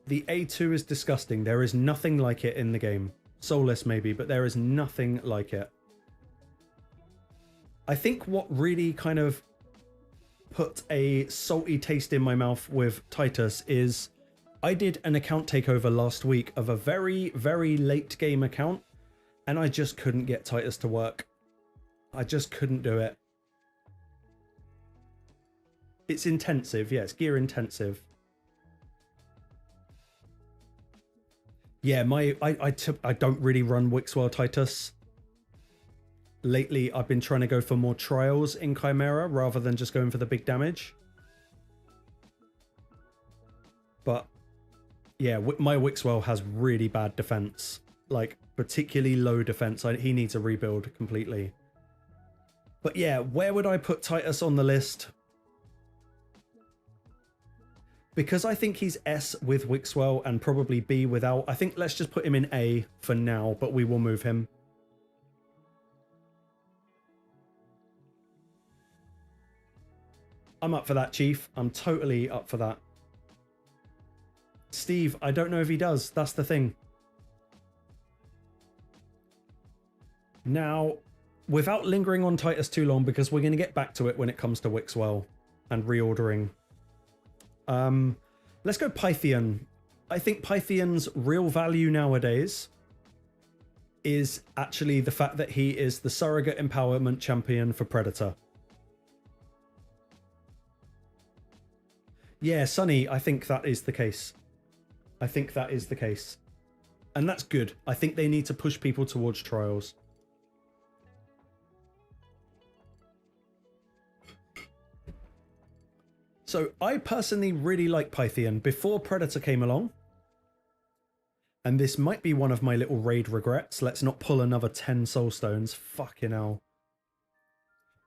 the A2 is disgusting. There is nothing like it in the game. Soulless maybe, but there is nothing like it. I think what really kind of put a salty taste in my mouth with Titus is I did an account takeover last week of a very, very late game account, and I just couldn't get Titus to work. I just couldn't do it. It's intensive, yeah, it's gear intensive. Yeah, I don't really run Wixwell Titus. Lately, I've been trying to go for more trials in Chimera rather than just going for the big damage. But yeah, my Wixwell has really bad defense, like particularly low defense. He needs a rebuild completely. But yeah, where would I put Titus on the list? Because I think he's S with Wixwell and probably B without, I think let's just put him in A for now, but we will move him. I'm up for that, Chief. I'm totally up for that. Steve, I don't know if he does. That's the thing. Now, without lingering on Titus too long, because we're going to get back to it when it comes to Wixwell and reordering. Let's go Pythian. I think Pythian's real value nowadays is actually the fact that he is the surrogate empowerment champion for Predator. Yeah, Sonny, I think that is the case. I think that is the case. And that's good. I think they need to push people towards trials. So I personally really like Pythian before Predator came along. And this might be one of my little raid regrets. Let's not pull another 10 soul stones. Fucking hell.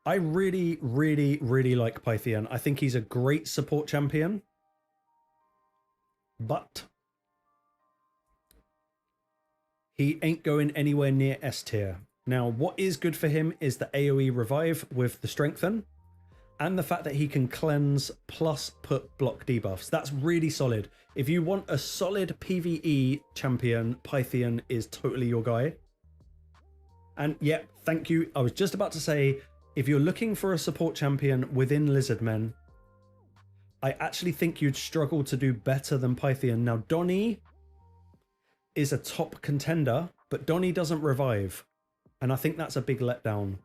I really, really, really like Pythian. I think he's a great support champion. But he ain't going anywhere near S tier. Now, what is good for him is the AoE revive with the strengthen. And the fact that he can cleanse plus put block debuffs. That's really solid. If you want a solid PvE champion, Pythian is totally your guy. And yeah, thank you. I was just about to say, if you're looking for a support champion within Lizardmen, I actually think you'd struggle to do better than Pythian. Now, Donnie is a top contender, but Donnie doesn't revive. And I think that's a big letdown.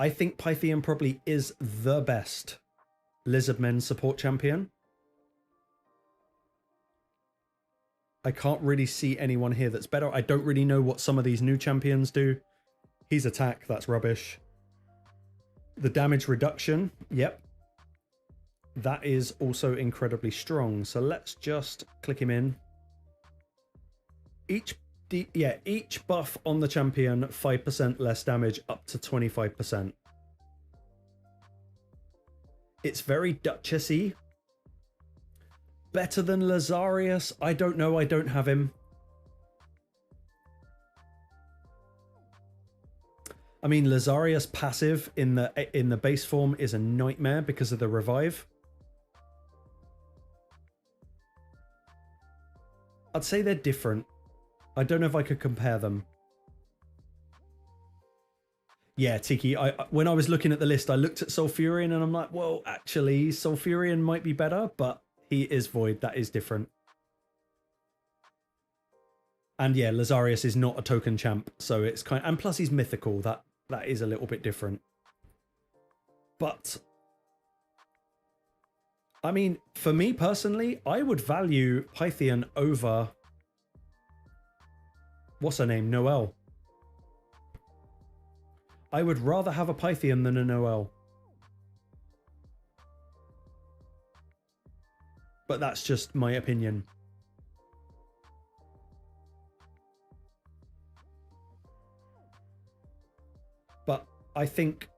I think Pythian probably is the best Lizardmen support champion. I can't really see anyone here that's better. I don't really know what some of these new champions do. He's attack, that's rubbish. The damage reduction, yep. That is also incredibly strong. So let's just click him in. Each buff on the champion, 5% less damage up to 25%. It's very Duchessy. Better than Lazarius? I don't know, I don't have him. I mean, Lazarius passive in the base form is a nightmare because of the revive. I'd say they're different. I don't know if I could compare them. Yeah, Tiki, when I was looking at the list, I looked at Sulfurion and I'm like, well, actually, Sulfurion might be better, but he is Void. That is different. And yeah, Lazarius is not a token champ, so it's kind of, and plus he's mythical. That is a little bit different. But I mean, for me personally, I would value Pythian over what's her name? Noelle. I would rather have a Pythian than a Noelle. But that's just my opinion. But I think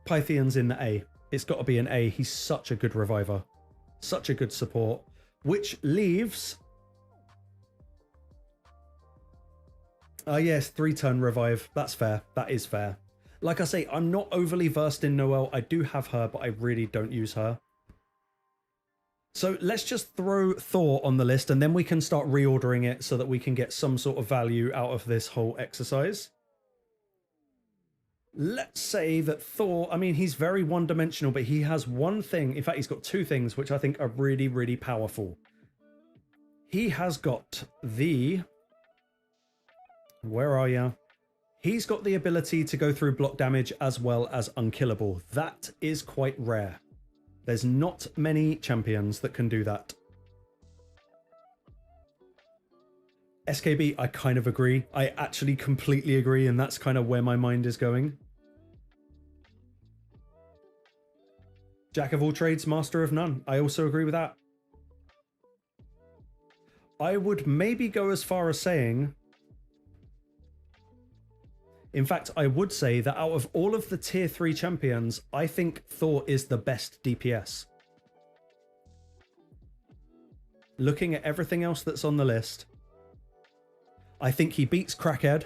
Pythian's in the A. It's got to be an A. He's such a good reviver. Such a good support. Which leaves... yes, 3-turn revive. That's fair. That is fair. Like I say, I'm not overly versed in Noelle. I do have her, but I really don't use her. So let's just throw Thor on the list and then we can start reordering it so that we can get some sort of value out of this whole exercise. Let's say that Thor, I mean, he's very one-dimensional, but he has one thing. In fact, he's got two things which I think are really, really powerful. He has got the... Where are you? He's got the ability to go through block damage as well as unkillable. That is quite rare. There's not many champions that can do that. SKB, I kind of agree. I actually completely agree, and that's kind of where my mind is going. Jack of all trades, master of none. I also agree with that. I would maybe go as far as saying... In fact, I would say that out of all of the tier 3 champions, I think Thor is the best DPS. Looking at everything else that's on the list, I think he beats Crackhead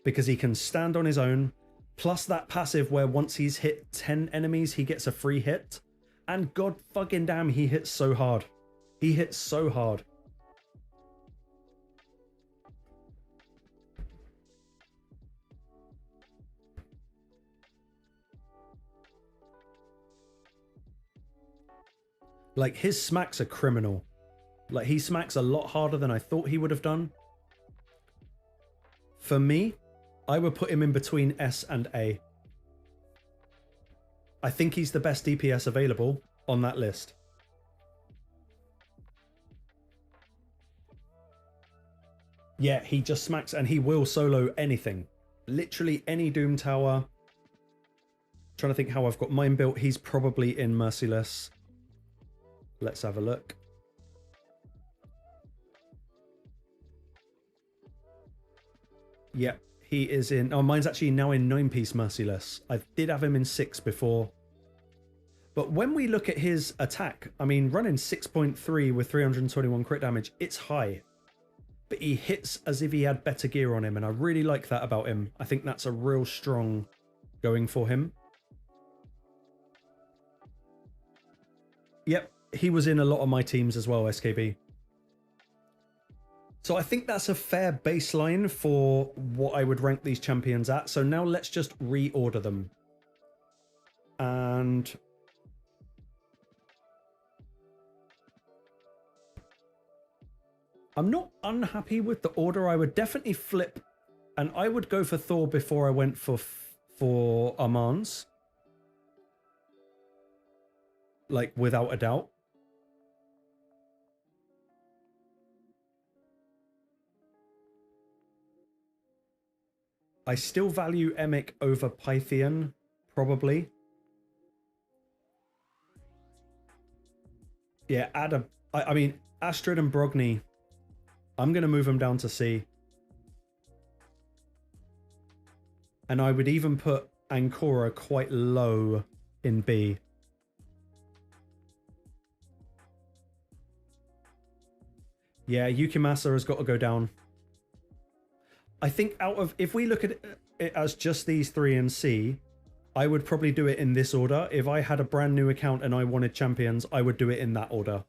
because he can stand on his own, plus that passive where once he's hit 10 enemies, he gets a free hit. And god fucking damn, he hits so hard. He hits so hard. Like, his smacks are criminal. Like, he smacks a lot harder than I thought he would have done. For me, I would put him in between S and A. I think he's the best DPS available on that list. Yeah, he just smacks and he will solo anything. Literally any Doom Tower. Trying to think how I've got mine built. He's probably in Merciless. Let's have a look. Yep, he is in... Oh, mine's actually now in 9-piece Merciless. I did have him in 6 before. But when we look at his attack, I mean, running 6.3 with 321 crit damage, it's high. But he hits as if he had better gear on him, and I really like that about him. I think that's a real strong going for him. Yep. He was in a lot of my teams as well, SKB. So I think that's a fair baseline for what I would rank these champions at. So now let's just reorder them. And... I'm not unhappy with the order. I would definitely flip, and I would go for Thor before I went for Armand's. Like, without a doubt. I still value Emic over Pythian, probably. Yeah, Adam. I mean, Astrid and Brogni. I'm going to move them down to C. And I would even put Ancora quite low in B. Yeah, Yukimasa has got to go down. I think out of... If we look at it as just these three in C, I would probably do it in this order. If I had a brand new account and I wanted champions, I would do it in that order.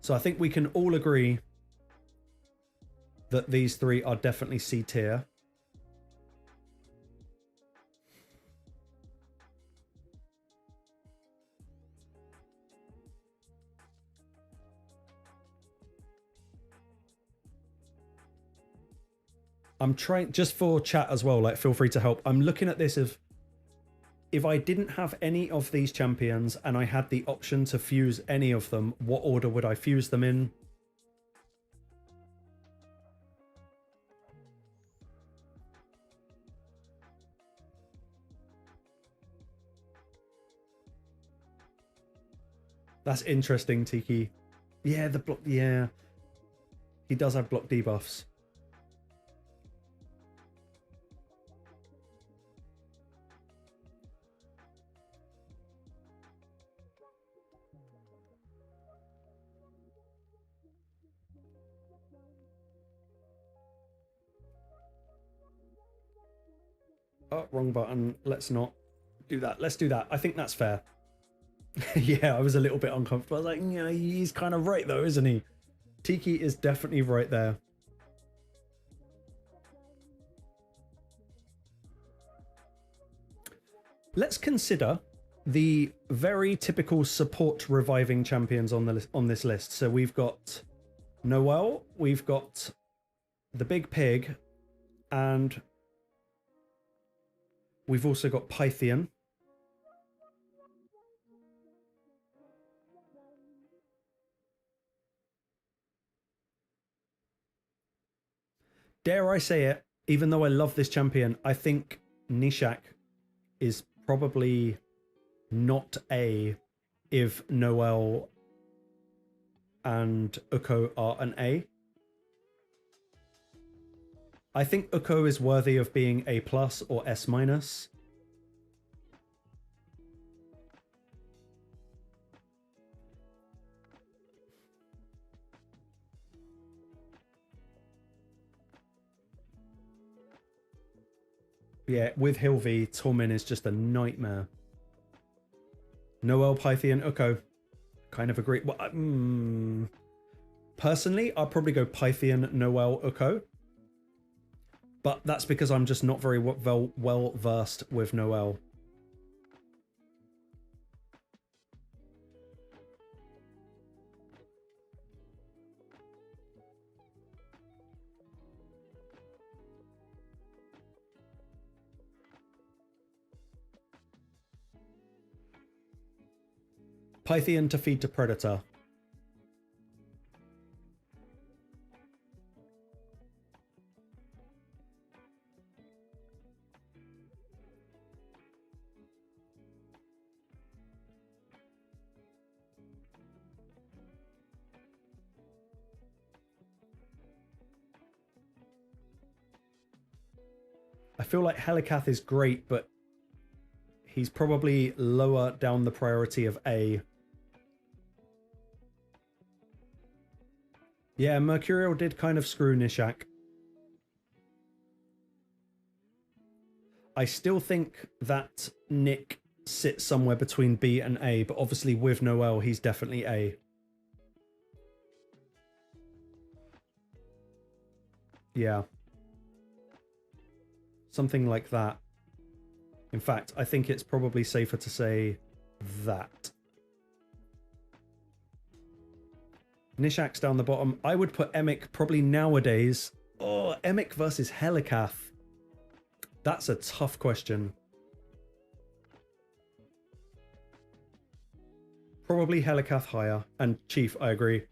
So I think we can all agree that these three are definitely C tier. I'm trying, just for chat as well, like, feel free to help. I'm looking at this of, if I didn't have any of these champions and I had the option to fuse any of them, what order would I fuse them in? That's interesting, Tiki. Yeah, the block. Yeah, he does have block debuffs. Oh, wrong button. Let's not do that. Let's do that. I think that's fair. Yeah, I was a little bit uncomfortable. I was like, yeah, he's kind of right though, isn't he? Tiki is definitely right there. Let's consider the very typical support reviving champions on this list. So we've got Noel, we've got the Big Pig, and we've also got Pythian. Dare I say it, even though I love this champion, I think Nishak is probably not A if Noel and Uugo are an A. I think Uugo is worthy of being A+ or S-. Yeah, with Hilvi, Tormin is just a nightmare. Noel, Pythian, Uugo. Kind of agree. Well, personally, I'll probably go Pythian, Noel, Uugo. But that's because I'm just not very well versed with Noel. Pythian to feed to Predator. I feel like Helikath is great, but he's probably lower down the priority of A. Yeah, Mercurial did kind of screw Nishak. I still think that Nick sits somewhere between B and A, but obviously with Noel, he's definitely A. Yeah. Something like that. In fact, I think it's probably safer to say that. Nishak's down the bottom. I would put Emic probably nowadays. Oh, Emic versus Helikath. That's a tough question. Probably Helikath higher. And Chief, I agree.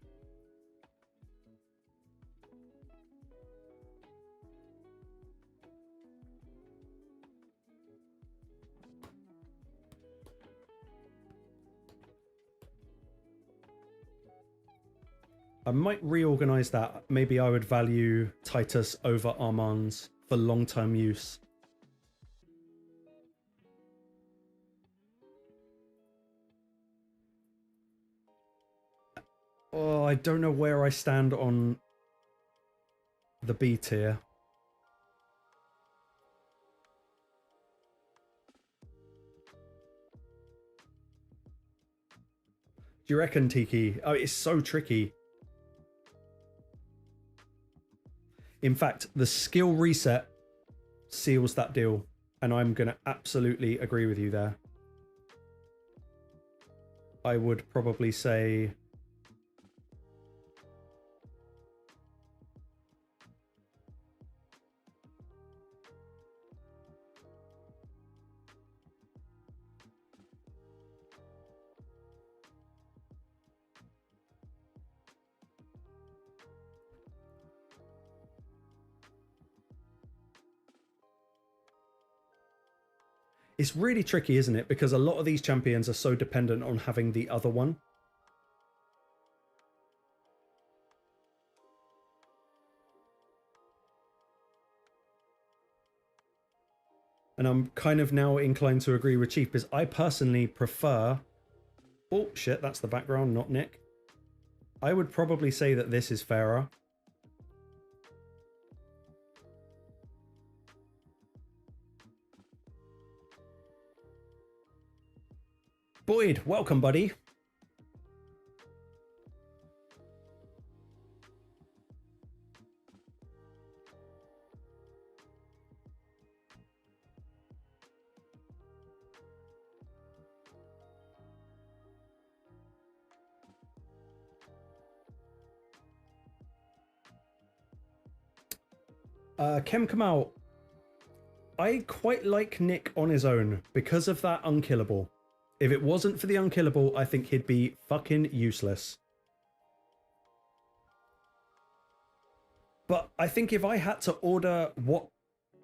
I might reorganize that. Maybe I would value Titus over Armands for long-term use. Oh, I don't know where I stand on the B tier. Do you reckon, Tiki? Oh, it's so tricky. In fact, the skill reset seals that deal, and I'm going to absolutely agree with you there. I would probably say... It's really tricky, isn't it? Because a lot of these champions are so dependent on having the other one. And I'm kind of now inclined to agree with Chief, because I personally prefer... Oh, shit, that's the background, not Nick. I would probably say that this is fairer. Boyd, welcome, buddy. Kem Kamal, I quite like Nick on his own because of that unkillable. If it wasn't for the unkillable, I think he'd be fucking useless. But I think if I had to order what...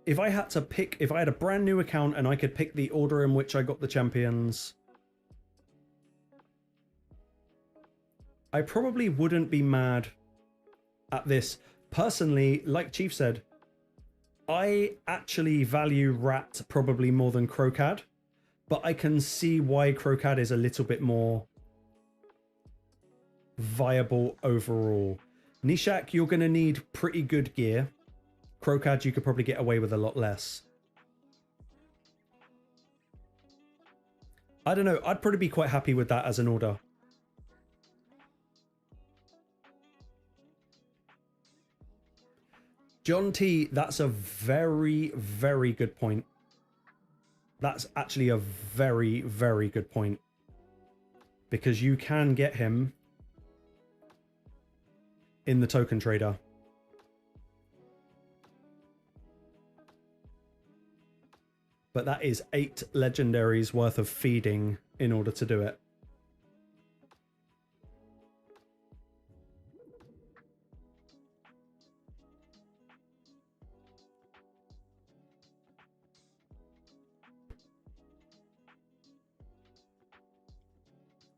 If I had to pick... If I had a brand new account and I could pick the order in which I got the champions... I probably wouldn't be mad at this. Personally, like Chief said, I actually value Rat probably more than Crocad, but I can see why Crocad is a little bit more viable overall. Nishak, you're going to need pretty good gear. Crocad, you could probably get away with a lot less. I don't know. I'd probably be quite happy with that as an order. John T, that's a very, very good point. That's actually a very, very good point. Because you can get him in the token trader. But that is 8 legendaries worth of feeding in order to do it.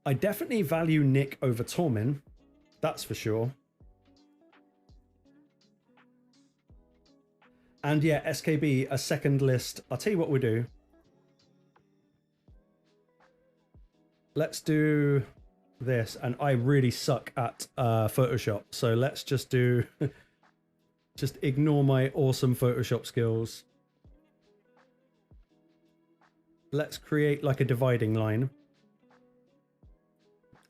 I definitely value Nick over Tormin. That's for sure. And yeah, SKB, a second list. I'll tell you what we'll do. Let's do this. And I really suck at Photoshop. So let's just do... just ignore my awesome Photoshop skills. Let's create like a dividing line.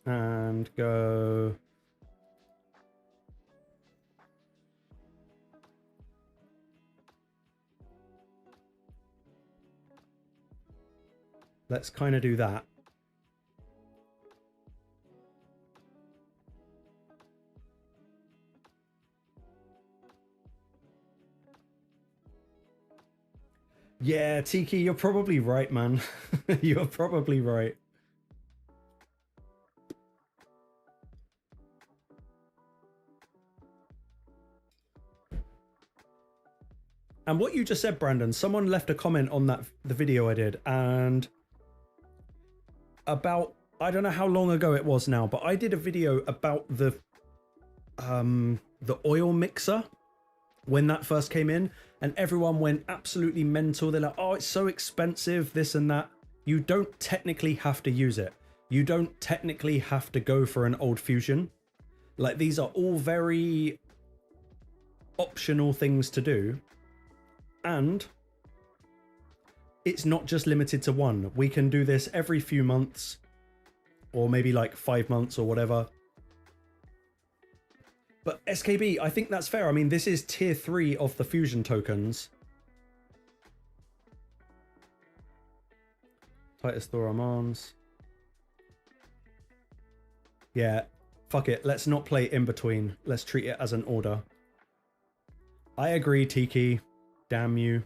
And go... Let's kind of do that. Yeah, Tiki, you're probably right, man. You're probably right. And what you just said, Brandon, someone left a comment on the video I did, and about, I don't know how long ago it was now, but I did a video about the oil mixer when that first came in, and everyone went absolutely mental. They're like, oh, it's so expensive, this and that. You don't technically have to use it. You don't technically have to go for an old fusion. Like, these are all very optional things to do. And it's not just limited to one. We can do this every few months, or maybe like 5 months or whatever. But SKB, I think that's fair. I mean, this is tier 3 of the fusion tokens. Titus Thor Armans. Yeah, fuck it. Let's not play in between. Let's treat it as an order. I agree, Tiki. Damn you.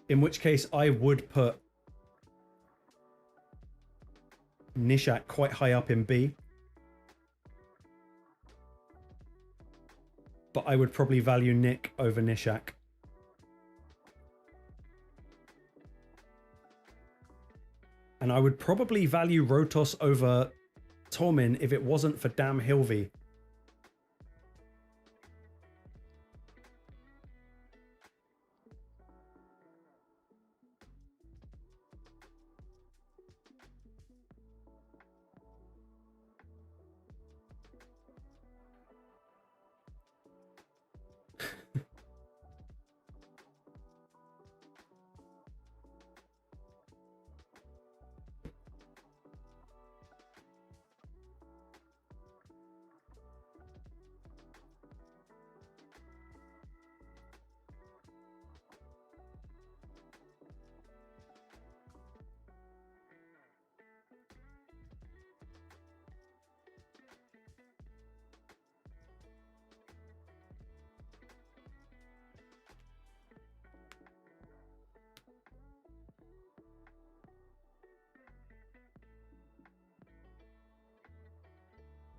In which case, I would put Nishak quite high up in B. But I would probably value Nick over Nishak. And I would probably value Rotos over Tormin if it wasn't for damn Hilvi.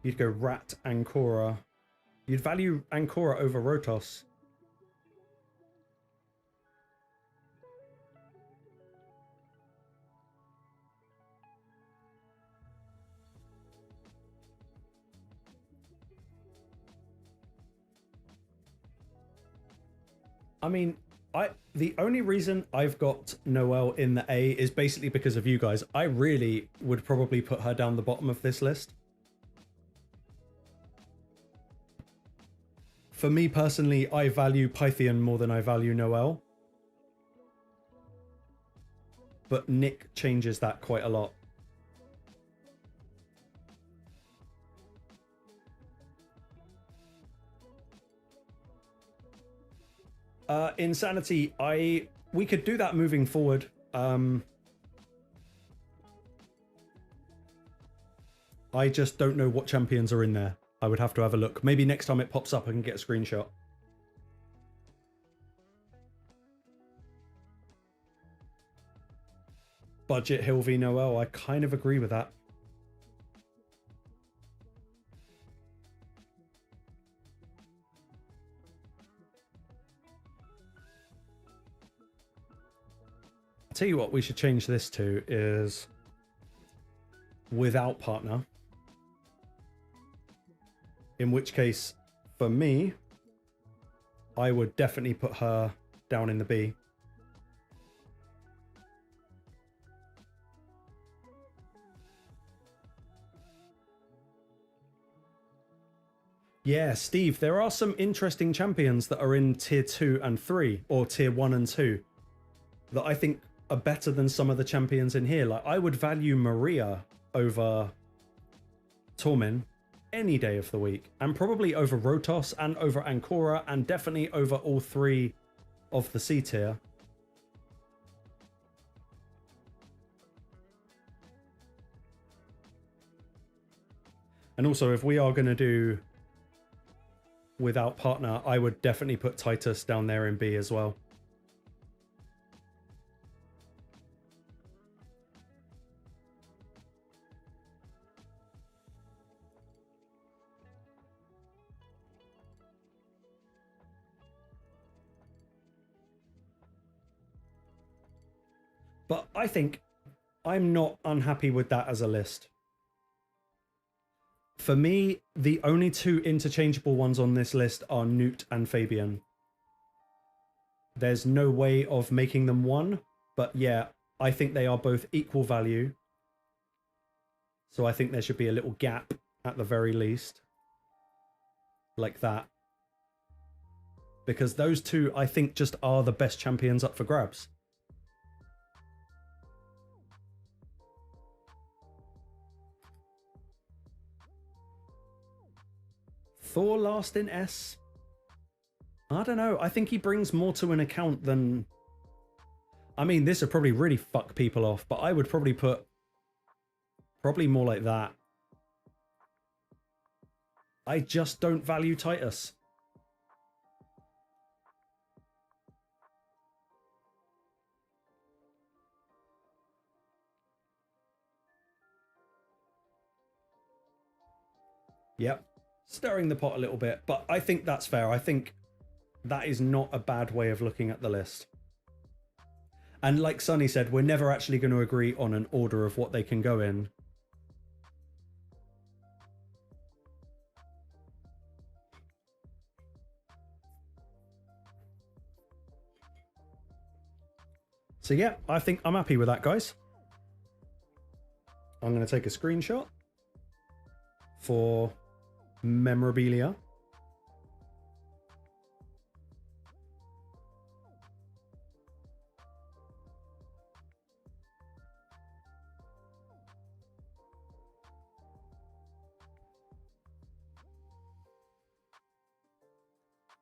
You'd go Rat Ancora. You'd value Ancora over Rotos. I mean, the only reason I've got Noelle in the A is basically because of you guys. I really would probably put her down the bottom of this list. For me personally, I value Pythian more than I value Noelle. But Nick changes that quite a lot. Insanity, we could do that moving forward. I just don't know what champions are in there. I would have to have a look. Maybe next time it pops up, I can get a screenshot. Budget Hill v Noelle, I kind of agree with that. I'll tell you what we should change this to is without partner. In which case, for me, I would definitely put her down in the B. Yeah, Steve, there are some interesting champions that are in tier 2 and 3, or tier 1 and 2, that I think are better than some of the champions in here. Like, I would value Maria over Tormin any day of the week, and probably over Rotos and over Ancora, and definitely over all 3 of the C tier. And also, if we are going to do without partner, I would definitely put Titus down there in B as well. But I think I'm not unhappy with that as a list. For me, the only 2 interchangeable ones on this list are Newt and Fabian. There's no way of making them one, but yeah, I think they are both equal value. So I think there should be a little gap at the very least. Like that. Because those 2, I think, just are the best champions up for grabs. Thor last in S? I don't know. I think he brings more to an account than... I mean, this would probably really fuck people off, but I would probably put... probably more like that. I just don't value Titus. Yep. Stirring the pot a little bit, but I think that's fair. I think that is not a bad way of looking at the list. And like Sonny said, we're never actually going to agree on an order of what they can go in. So yeah, I think I'm happy with that, guys. I'm going to take a screenshot for memorabilia.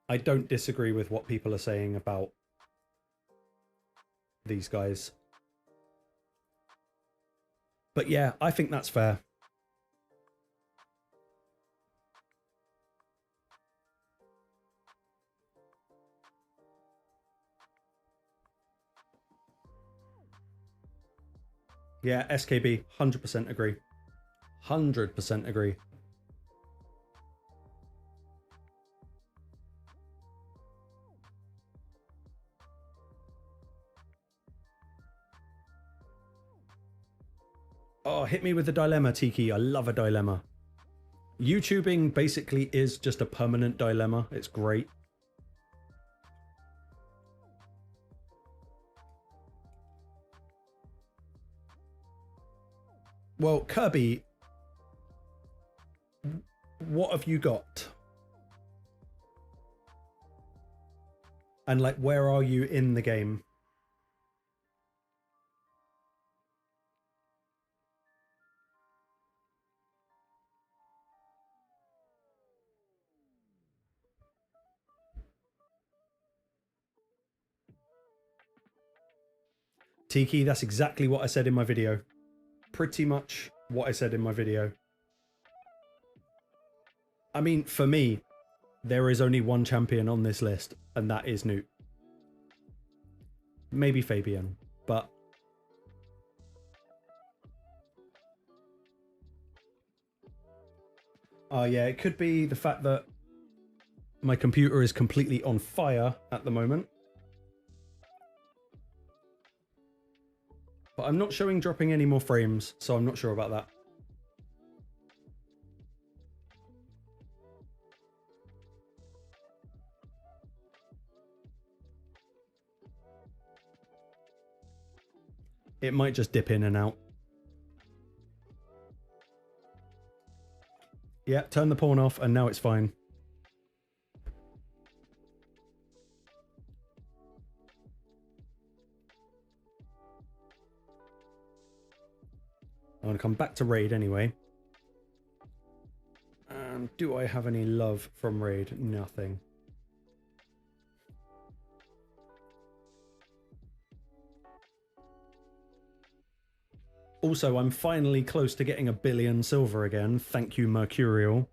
I don't disagree with what people are saying about these guys. But yeah, I think that's fair. Yeah, SKB, 100% agree. 100% agree. Oh, hit me with the dilemma, Tiki. I love a dilemma. YouTubing basically is just a permanent dilemma. It's great. Well, Kirby, what have you got? And like, where are you in the game? Tiki, that's exactly what I said in my video. Pretty much what I said in my video. I mean, for me, there is only one champion on this list, and that is Newt. Maybe Fabian, but... yeah, it could be the fact that my computer is completely on fire at the moment. But I'm not showing dropping any more frames, so I'm not sure about that. It might just dip in and out. Yeah, turn the porn off and now it's fine. I'm going to come back to Raid anyway. And do I have any love from Raid? Nothing. Also, I'm finally close to getting 1 billion silver again. Thank you, Mercurial,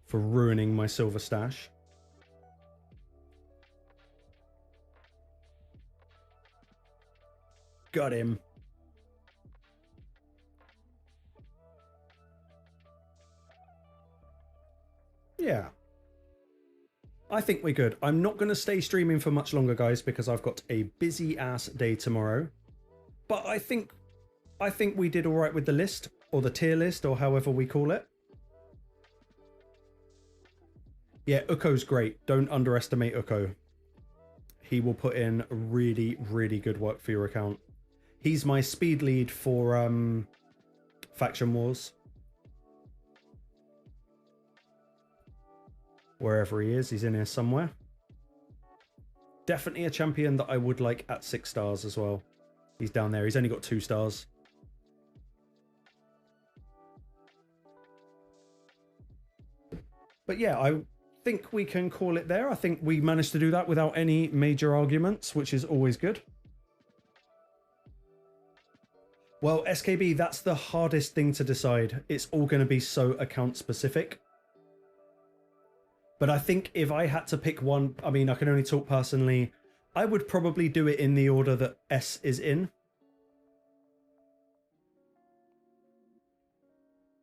for ruining my silver stash. Got him. Yeah. I think we're good. I'm not going to stay streaming for much longer, guys, because I've got a busy ass day tomorrow. But I think we did all right with the list, or the tier list, or however we call it. Yeah, Uugo's great. Don't underestimate Uugo. He will put in really, really good work for your account. He's my speed lead for Faction Wars. Wherever he is, he's in here somewhere. Definitely a champion that I would like at 6 stars as well. He's down there. He's only got 2 stars. But yeah, I think we can call it there. I think we managed to do that without any major arguments, which is always good. Well, SKB, that's the hardest thing to decide. It's all going to be so account specific. But I think if I had to pick one, I mean, I can only talk personally. I would probably do it in the order that S is in.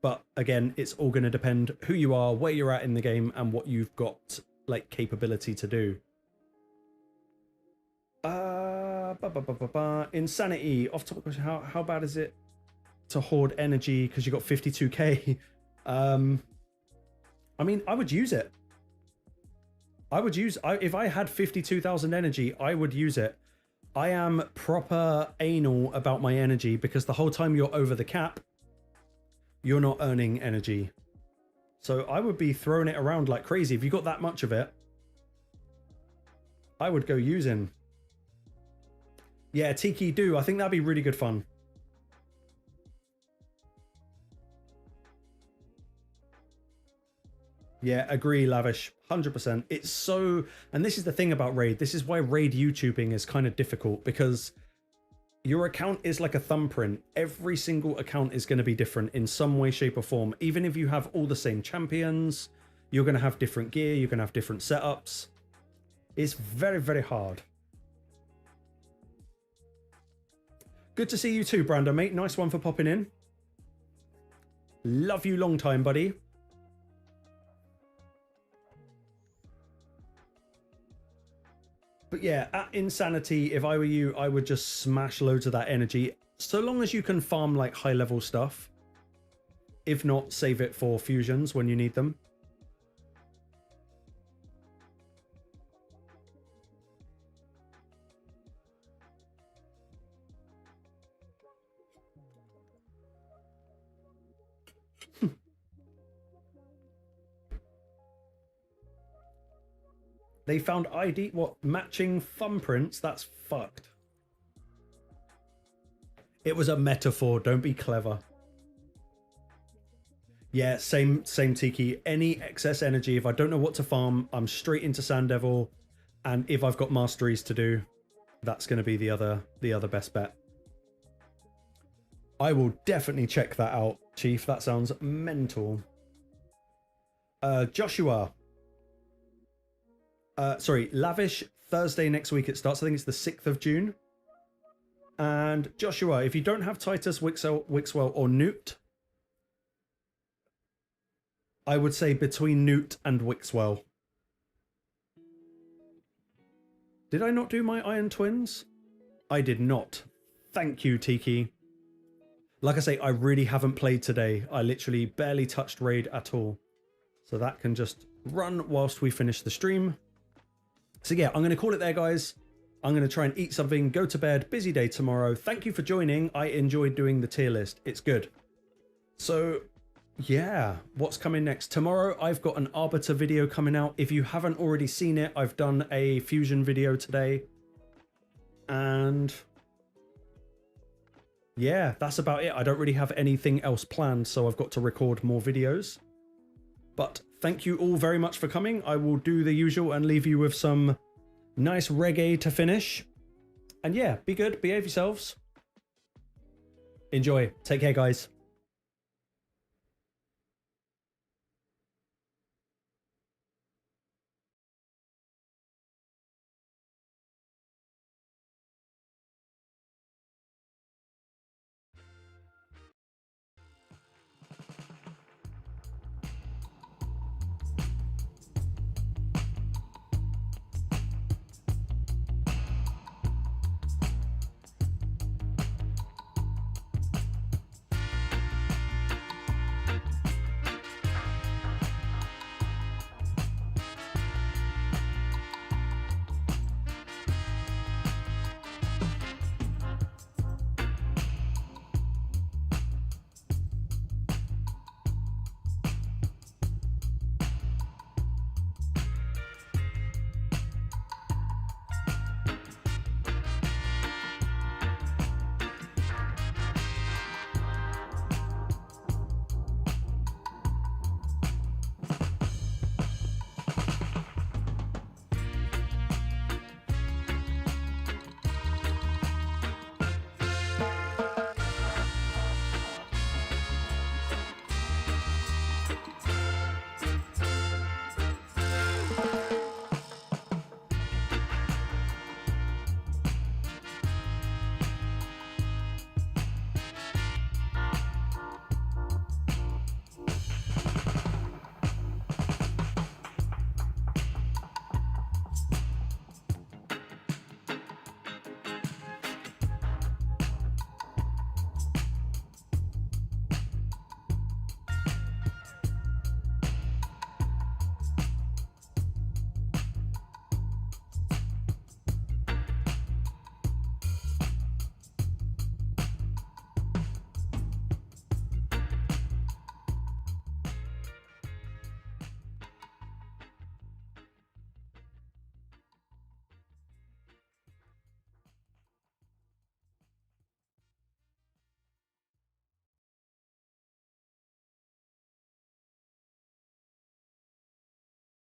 But again, it's all going to depend who you are, where you're at in the game, and what you've got, like, capability to do. Insanity. Off topic question, how bad is it to hoard energy because you got 52k? I mean, I would use it. If I had 52,000 energy, I would use it. I am proper anal about my energy because the whole time you're over the cap, you're not earning energy. So I would be throwing it around like crazy. If you got that much of it, I would go using. Yeah, Tiki do. I think that'd be really good fun. Yeah, agree, Lavish. 100%. It's so... And this is the thing about Raid. This is why Raid YouTubing is kind of difficult, because your account is like a thumbprint. Every single account is going to be different in some way, shape, or form. Even if you have all the same champions, you're going to have different gear, you're going to have different setups. It's very, very hard. Good to see you too, Brando, mate. Nice one for popping in. Love you long time, buddy. But yeah, at Insanity, if I were you, I would just smash loads of that energy. So long as you can farm like high level stuff. If not, save it for fusions when you need them. They found ID, what, matching thumbprints? That's fucked. It was a metaphor, don't be clever. Yeah, same Tiki. Any excess energy, if I don't know what to farm, I'm straight into Sand Devil. And if I've got masteries to do, that's going to be the other best bet. I will definitely check that out, Chief. That sounds mental. Joshua. Sorry, Lavish, Thursday next week it starts. I think it's the 6th of June. And Joshua, if you don't have Titus, Wixwell, or Newt, I would say between Newt and Wixwell. Did I not do my Iron Twins? I did not. Thank you, Tiki. Like I say, I really haven't played today. I literally barely touched Raid at all. So that can just run whilst we finish the stream. So yeah, I'm going to call it there, guys. I'm going to try and eat something, go to bed. Busy day tomorrow. Thank you for joining. I enjoyed doing the tier list. It's good. So yeah, what's coming next? Tomorrow, I've got an Arbiter video coming out. If you haven't already seen it, I've done a Fusion video today. And yeah, that's about it. I don't really have anything else planned, so I've got to record more videos. But thank you all very much for coming. I will do the usual and leave you with some nice reggae to finish. And yeah, be good, behave yourselves. Enjoy. Take care, guys.